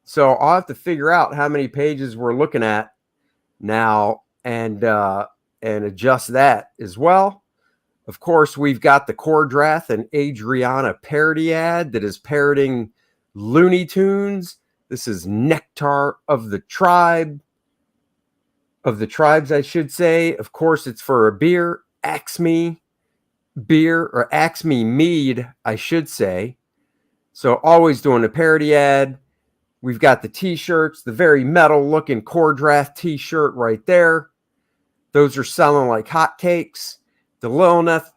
So I'll have to figure out how many pages we're looking at now and adjust that as well. Of course, we've got the Cordrath and Adriana parody ad that is parroting Looney Tunes. This is Nectar of the Tribe. Of the tribes, I should say. Of course, it's for a beer. Acme beer, or Acme mead, I should say. So always doing a parody ad. We've got the t-shirts, the very metal looking Cordrath t-shirt right there. Those are selling like hotcakes. The Lilneth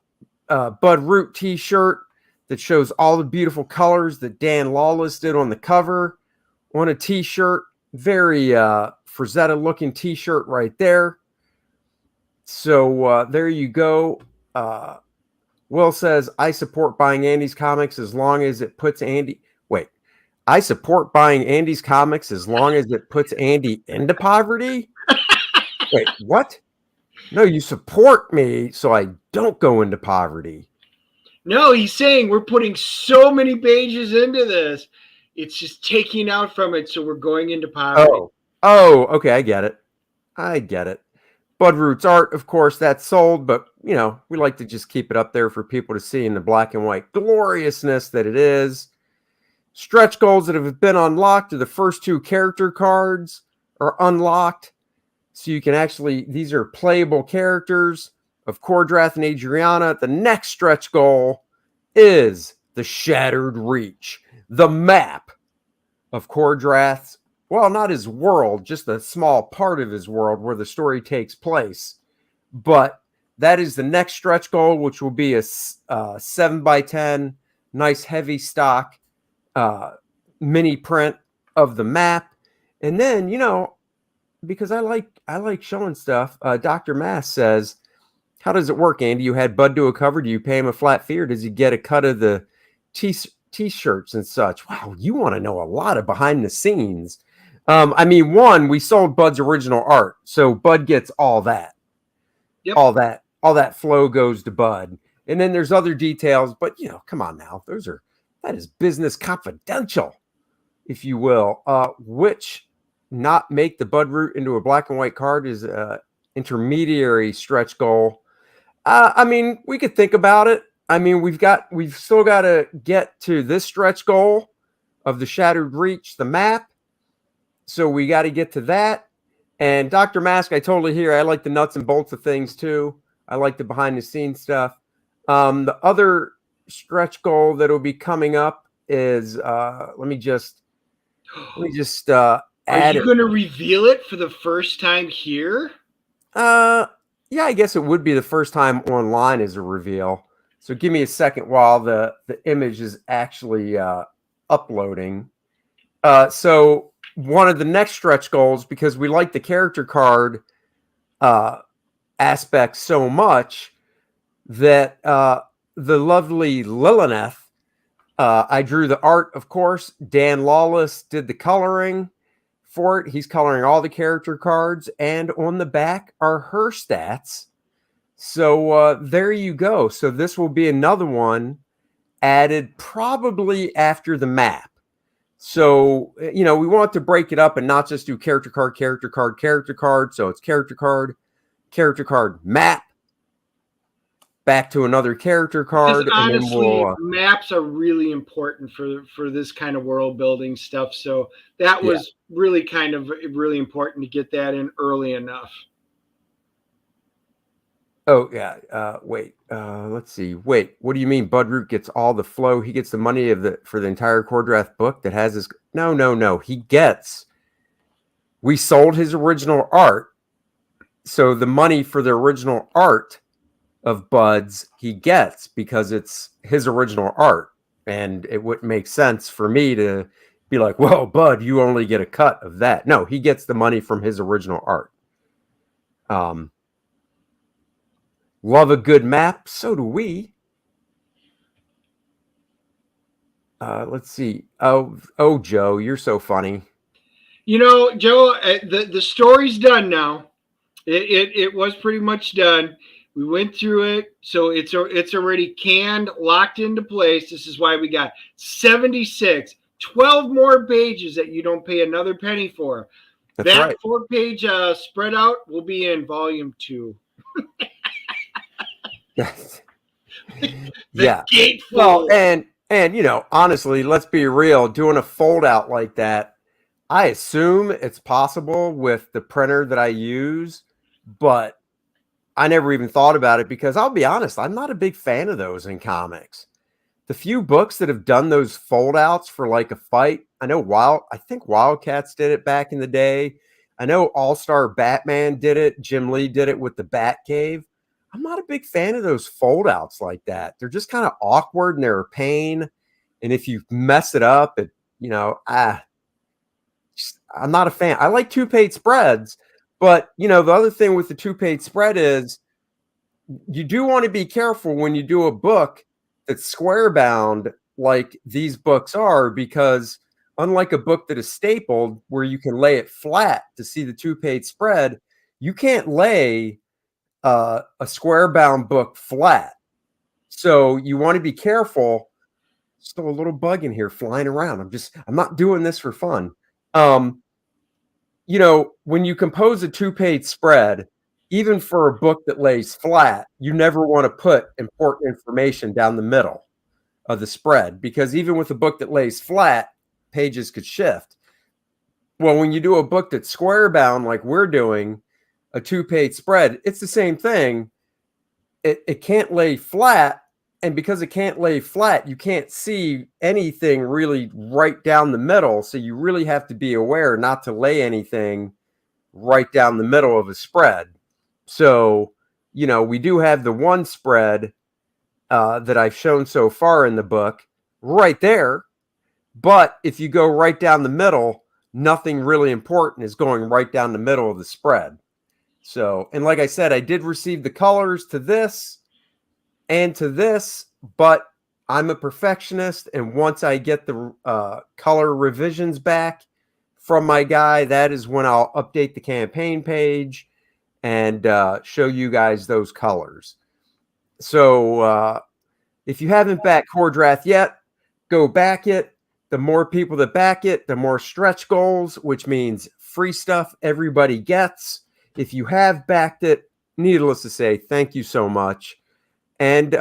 Bud Root t-shirt that shows all the beautiful colors that Dan Lawless did on the cover on a t-shirt. Very Frazetta looking t-shirt right there. So there you go. Will says, I support buying Andy's comics as long as it puts Andy... Wait. I support buying Andy's comics as long as it puts Andy into poverty? Wait, what? No, you support me so I don't go into poverty. No, he's saying we're putting so many pages into this. It's just taking out from it, so we're going into poverty. Oh, okay, I get it. Bud Root's art, of course, that's sold, but, we like to just keep it up there for people to see in the black and white gloriousness that it is. Stretch goals that have been unlocked are the first 2 character cards are unlocked. So you can actually, these are playable characters of Cordrath and Adriana. The next stretch goal is the Shattered Reach, the map of Cordrath's, well, not his world, just a small part of his world where the story takes place. But that is the next stretch goal, which will be a 7x10, nice heavy stock mini print of the map. And then, because I like showing stuff, Dr. Mass says, how does it work, Andy? You had Bud do a cover. Do you pay him a flat fee, or does he get a cut of the t-shirts and such. Wow, you want to know a lot of behind the scenes. I mean, one, we sold Bud's original art, so Bud gets all that. Yep. All that flow goes to Bud. And then there's other details, but come on now. That is business confidential, if you will. Which not make the Bud route into a black and white card is a intermediary stretch goal. I mean, we could think about it. I mean, we've still got to get to this stretch goal of the Shattered Reach, the map. So we got to get to that. And Dr. Mask, I totally hear. I like the nuts and bolts of things too. I like the behind the scenes stuff. The other stretch goal that will be coming up is let me just Are add you going to reveal it for the first time here? Yeah, I guess it would be the first time online as a reveal. So give me a second while the image is actually uploading. So one of the next stretch goals, because we like the character card aspect so much, that the lovely Lilith, I drew the art, of course. Dan Lawless did the coloring for it. He's coloring all the character cards, and on the back are her stats. So there you go. So this will be another one added probably after the map. So, we want to break it up and not just do character card, character card, character card. So it's character card, map, back to another character card. Because honestly, and then maps are really important for this kind of world building stuff. So that was really kind of really important to get that in early enough. Oh, yeah. Wait. Let's see. Wait, what do you mean Bud gets all the flow? He gets the money for the entire core draft book that has his... No. We sold his original art. So the money for the original art of Bud's he gets because it's his original art. And it wouldn't make sense for me to be like, well, Bud, you only get a cut of that. No, he gets the money from his original art. Love a good map. So do we. Let's see. Oh, Joe, you're so funny. Joe, the story's done now. It was pretty much done. We went through it, so it's already canned, locked into place. This is why we got 76, 12 more pages that you don't pay another penny for. That's right. 4-page spread out will be in volume 2. Yeah. Gatefold. Well, and honestly, let's be real. Doing a fold out like that, I assume it's possible with the printer that I use, but I never even thought about it because I'll be honest, I'm not a big fan of those in comics. The few books that have done those fold outs for like a fight, I think Wildcats did it back in the day. I know All-Star Batman did it. Jim Lee did it with the Batcave. I'm not a big fan of those fold outs like that. They're just kind of awkward and they're a pain. And if you mess it up, I'm not a fan. I like 2-page spreads, but the other thing with the 2-page spread is you do want to be careful when you do a book that's square bound like these books are, because unlike a book that is stapled where you can lay it flat to see the 2-page spread, you can't lay a square bound book flat. So you want to be careful. Still a little bug in here flying around. I'm not doing this for fun. When you compose a 2-page spread, even for a book that lays flat, you never want to put important information down the middle of the spread, because even with a book that lays flat, pages could shift. Well, when you do a book that's square bound like we're doing, a 2-page spread, it's the same thing. It can't lay flat, and because it can't lay flat, you can't see anything really right down the middle. So you really have to be aware not to lay anything right down the middle of a spread. So, we do have the one spread that I've shown so far in the book right there. But if you go right down the middle, nothing really important is going right down the middle of the spread. So, and like I said, I did receive the colors to this and to this, but I'm a perfectionist, and once I get the color revisions back from my guy, that is when I'll update the campaign page and show you guys those colors. So if you haven't backed Cordrath yet, go back it. The more people that back it, the more stretch goals, which means free stuff everybody gets. If you have backed it, needless to say, thank you so much. And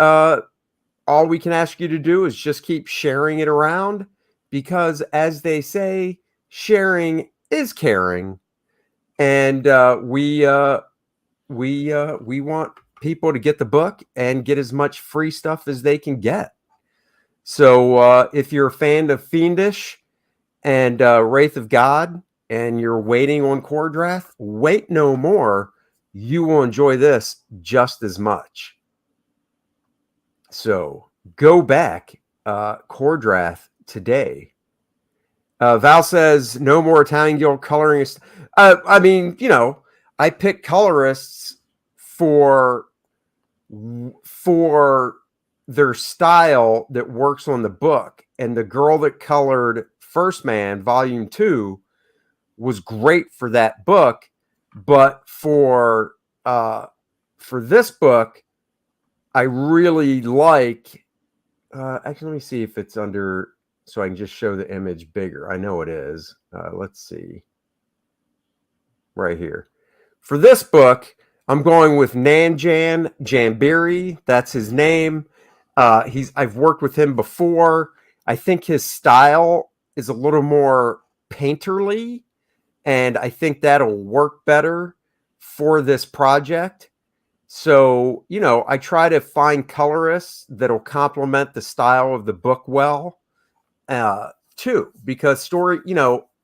all we can ask you to do is just keep sharing it around, because as they say, sharing is caring. And we want people to get the book and get as much free stuff as they can get. So if you're a fan of Fiendish and Wraith of God and you're waiting on Cordrath, wait no more. You will enjoy this just as much. So go back Cordrath today. Val says no more Italian Guild coloring. I mean, you know, I pick colorists for their style that works on the book. And the girl that colored First Man Volume 2 was great for that book, but for this book, I really like. Actually, let me see if it's under, so I can just show the image bigger. I know it is. Let's see. Right here. For this book, I'm going with Nanjan Jambiri. That's his name. I've worked with him before. I think his style is a little more painterly, and I think that'll work better for this project. So, you know, I try to find colorists that'll complement the style of the book well, too, because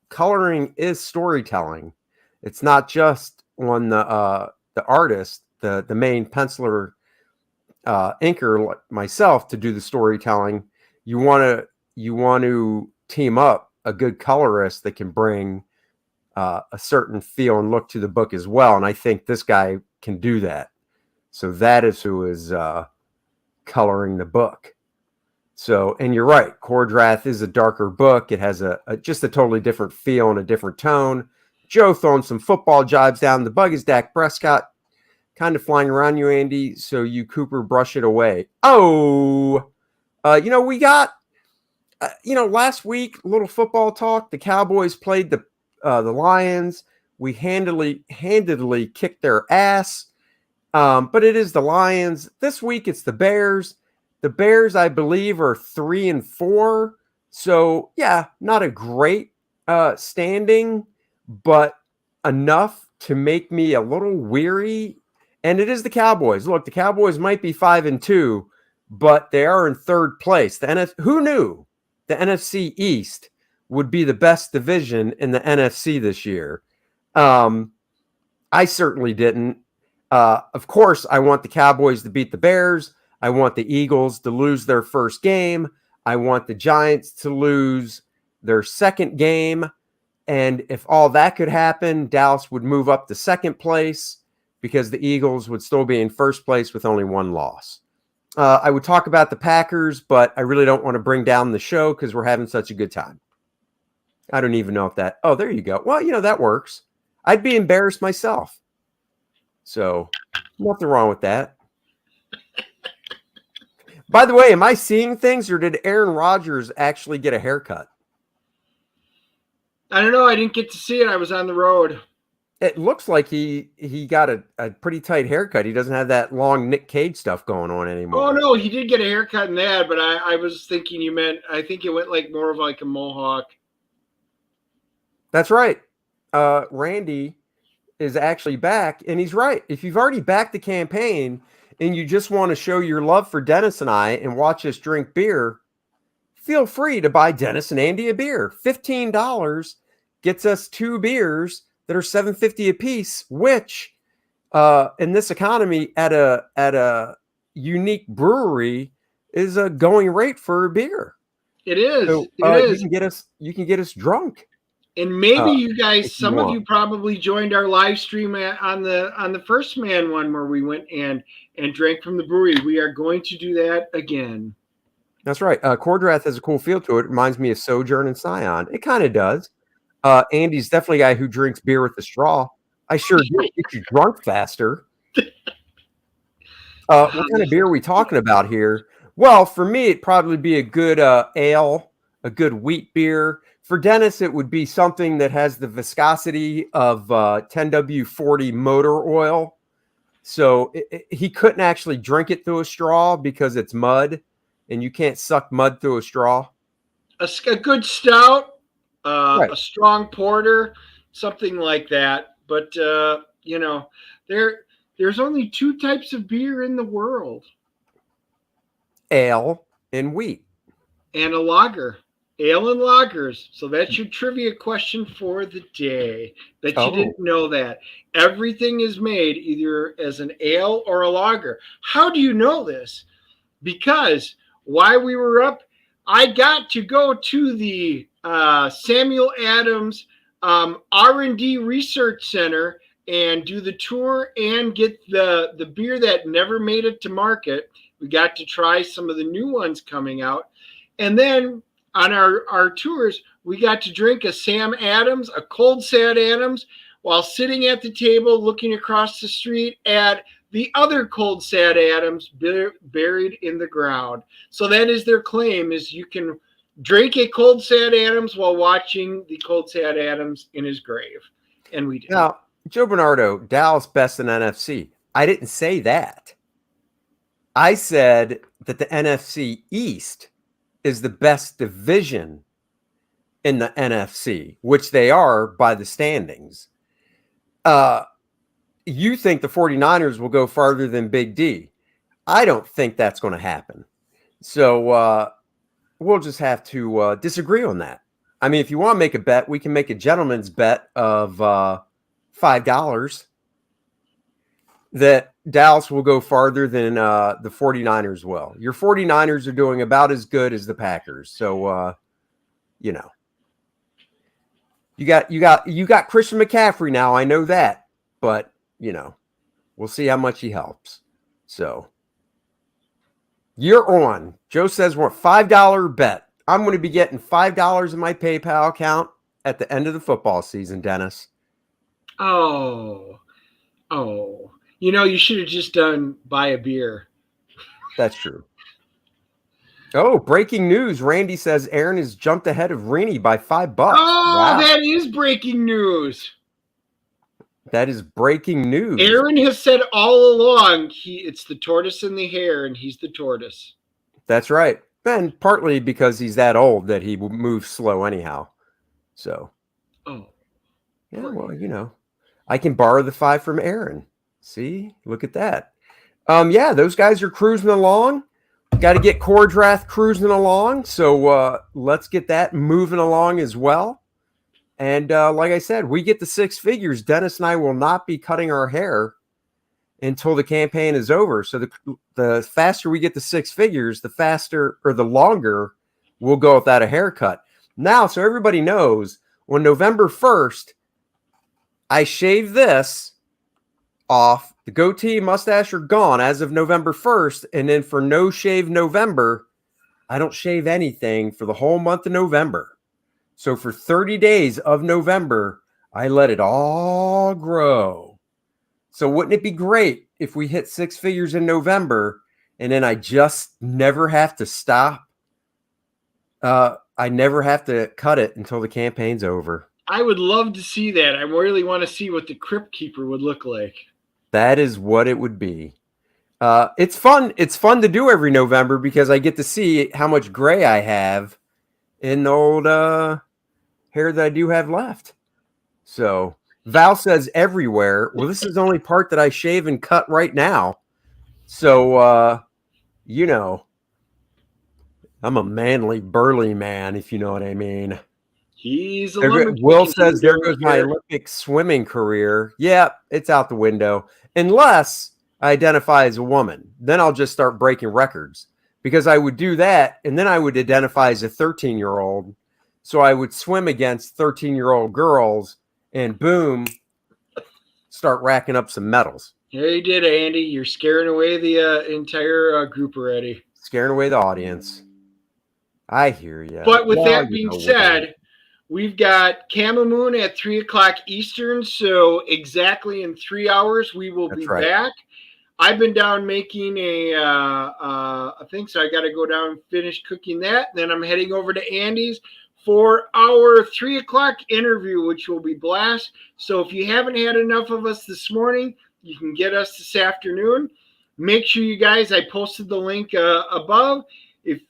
coloring is storytelling. It's not just on the artist, the main penciler, inker like myself to do the storytelling. You want to team up a good colorist that can bring a certain feel and look to the book as well. And I think this guy can do that. So that is who is coloring the book. So, and you're right, Cordrath is a darker book. It has just a totally different feel and a different tone. Joe throwing some football jibes down. The bug is Dak Prescott, kind of flying around you, Andy. So you, Cooper, brush it away. Oh, we got, last week, little football talk. The Cowboys played the Lions. We handedly kicked their ass. But it is the Lions. This week it's the Bears. The Bears, I believe, are 3-4. So yeah, not a great standing, but enough to make me a little weary. And it is the Cowboys. Look, the Cowboys might be 5-2, but they are in third place. Who knew the NFC East would be the best division in the NFC this year? I certainly didn't. Of course, I want the Cowboys to beat the Bears. I want the Eagles to lose their first game. I want the Giants to lose their second game. And if all that could happen, Dallas would move up to second place because the Eagles would still be in first place with only one loss. I would talk about the Packers, but I really don't want to bring down the show because we're having such a good time. I don't even know if that... Oh, there you go. Well, that works. I'd be embarrassed myself. So, nothing wrong with that. By the way, am I seeing things, or did Aaron Rodgers actually get a haircut? I don't know. I didn't get to see it. I was on the road. It looks like he got a pretty tight haircut. He doesn't have that long Nick Cage stuff going on anymore. Oh, no. He did get a haircut in that, but I was thinking you meant, I think it went like more of like a mohawk. That's right. Randy is actually back, and he's right. If you've already backed the campaign and you just want to show your love for Dennis and I and watch us drink beer, feel free to buy Dennis and Andy a beer. $15 gets us 2 beers that are $7.50 a piece, which in this economy at a unique brewery is a going rate for a beer. It is. So, it is. You can get us drunk. And maybe you guys, some of want. you probably joined our live stream on the First Man one where we went and drank from the brewery. We are going to do that again. That's right. Cordrath has a cool feel to it. It reminds me of Sojourn and Scion. It kind of does. Andy's definitely a guy who drinks beer with a straw. I sure do. Get you drunk faster. What kind of beer are we talking about here? Well, for me, it'd probably be a good ale, a good wheat beer. For Dennis, it would be something that has the viscosity of 10W40 motor oil. So he couldn't actually drink it through a straw because it's mud, and you can't suck mud through a straw. A good stout, Right. a strong porter, something like that. But there's only two types of beer in the world, Ale and wheat. and a lager, ale and lagers. So that's your trivia question for the day. Bet you Oh. didn't know that. Everything is made either as an ale or a lager. How do you know this? Because while we were up, I got to go to the Samuel Adams R&D Research Center and do the tour and get the beer that never made it to market. We got to try some of the new ones coming out. And then on our tours, we got to drink a Sam Adams, a cold Sam Adams, while sitting at the table looking across the street at the other cold Sad Adams buried in the ground. So that is their claim, is you can drink a cold Sad Adams while watching the cold Sad Adams in his grave. And we did. Now, Joe Bernardo, Dallas best in NFC. I didn't say that. I said that the NFC East is the best division in the NFC, which they are by the standings. You think the 49ers will go farther than Big D. I don't think that's going to happen. So we'll just have to disagree on that. I mean, if you want to make a bet, we can make a gentleman's bet of $5 that Dallas will go farther than the 49ers will. Your 49ers are doing about as good as the Packers. So, you got Christian McCaffrey now. I know that, but we'll see how much he helps. So you're on. Joe says we're $5 bet. I'm going to be getting $5 in my PayPal account at the end of the football season, Dennis. Oh. You should have just done buy a beer. That's true. Oh, breaking news. Randy says Aaron has jumped ahead of Rini by $5. Oh, wow. That is breaking news. That is breaking news. Aaron has said all along it's the tortoise and the hare, and he's the tortoise. That's right. And partly because he's that old that he moves slow anyhow. So. Oh. Yeah, well, I can borrow the 5 from Aaron. See? Look at that. Yeah, those guys are cruising along. Got to get Cordrath cruising along. So let's get that moving along as well. And like I said, we get the 6 figures. Dennis and I will not be cutting our hair until the campaign is over. So the faster we get the 6 figures, the faster or the longer we'll go without a haircut. Now, so everybody knows, on November 1st, I shave this off. The goatee, mustache are gone as of November 1st. And then for No Shave November, I don't shave anything for the whole month of November. So for 30 days of November, I let it all grow. So wouldn't it be great if we hit 6 figures in November and then I just never have to stop? I never have to cut it until the campaign's over. I would love to see that. I really want to see what the Crypt Keeper would look like. That is what it would be. It's fun. It's fun to do every November because I get to see how much gray I have in the old hair that I do have left. So Val says everywhere. Well, this is the only part that I shave and cut right now. So, I'm a manly, burly man, if you know what I mean. He's a Will says, there goes my Olympic swimming career. Yeah, it's out the window. Unless I identify as a woman. Then I'll just start breaking records. Because I would do that, and then I would identify as a 13-year-old. So I would swim against 13-year-old girls, and boom, start racking up some medals. Yeah, you did, Andy. You're scaring away the entire group already. Scaring away the audience. I hear you. But with Well, that you being know, said, we've got Camel Moon at 3 o'clock Eastern. So exactly in 3 hours, we will that's be right. back. I've been down making a thing, so I got to go down and finish cooking that. Then I'm heading over to Andy's for our 3 o'clock interview, which will be blast. So if you haven't had enough of us this morning, you can get us this afternoon. Make sure you guys, I posted the link above. If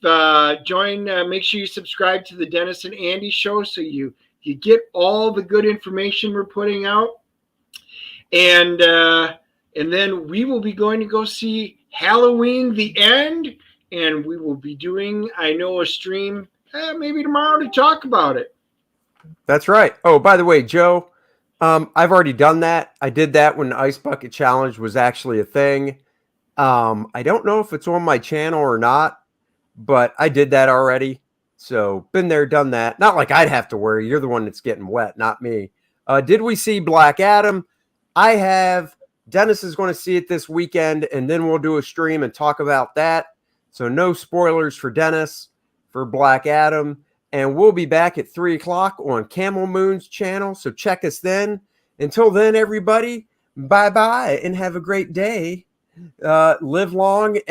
make sure you subscribe to the Dennis and Andy show so you get all the good information we're putting out. And then we will be going to go see Halloween the End, and we will be doing, I know, a stream maybe tomorrow to talk about it. That's right. Oh, by the way, Joe, I've already done that. I did that when the Ice Bucket Challenge was actually a thing. I don't know if it's on my channel or not, but I did that already. So been there, done that. Not like I'd have to worry. You're the one that's getting wet, not me. Did we see Black Adam? I have. Dennis is going to see it this weekend, and then we'll do a stream and talk about that. So no spoilers for Dennis for Black Adam. And we'll be back at 3 o'clock on Camel Moon's channel. So check us then. Until then, everybody, bye-bye and have a great day. Live long and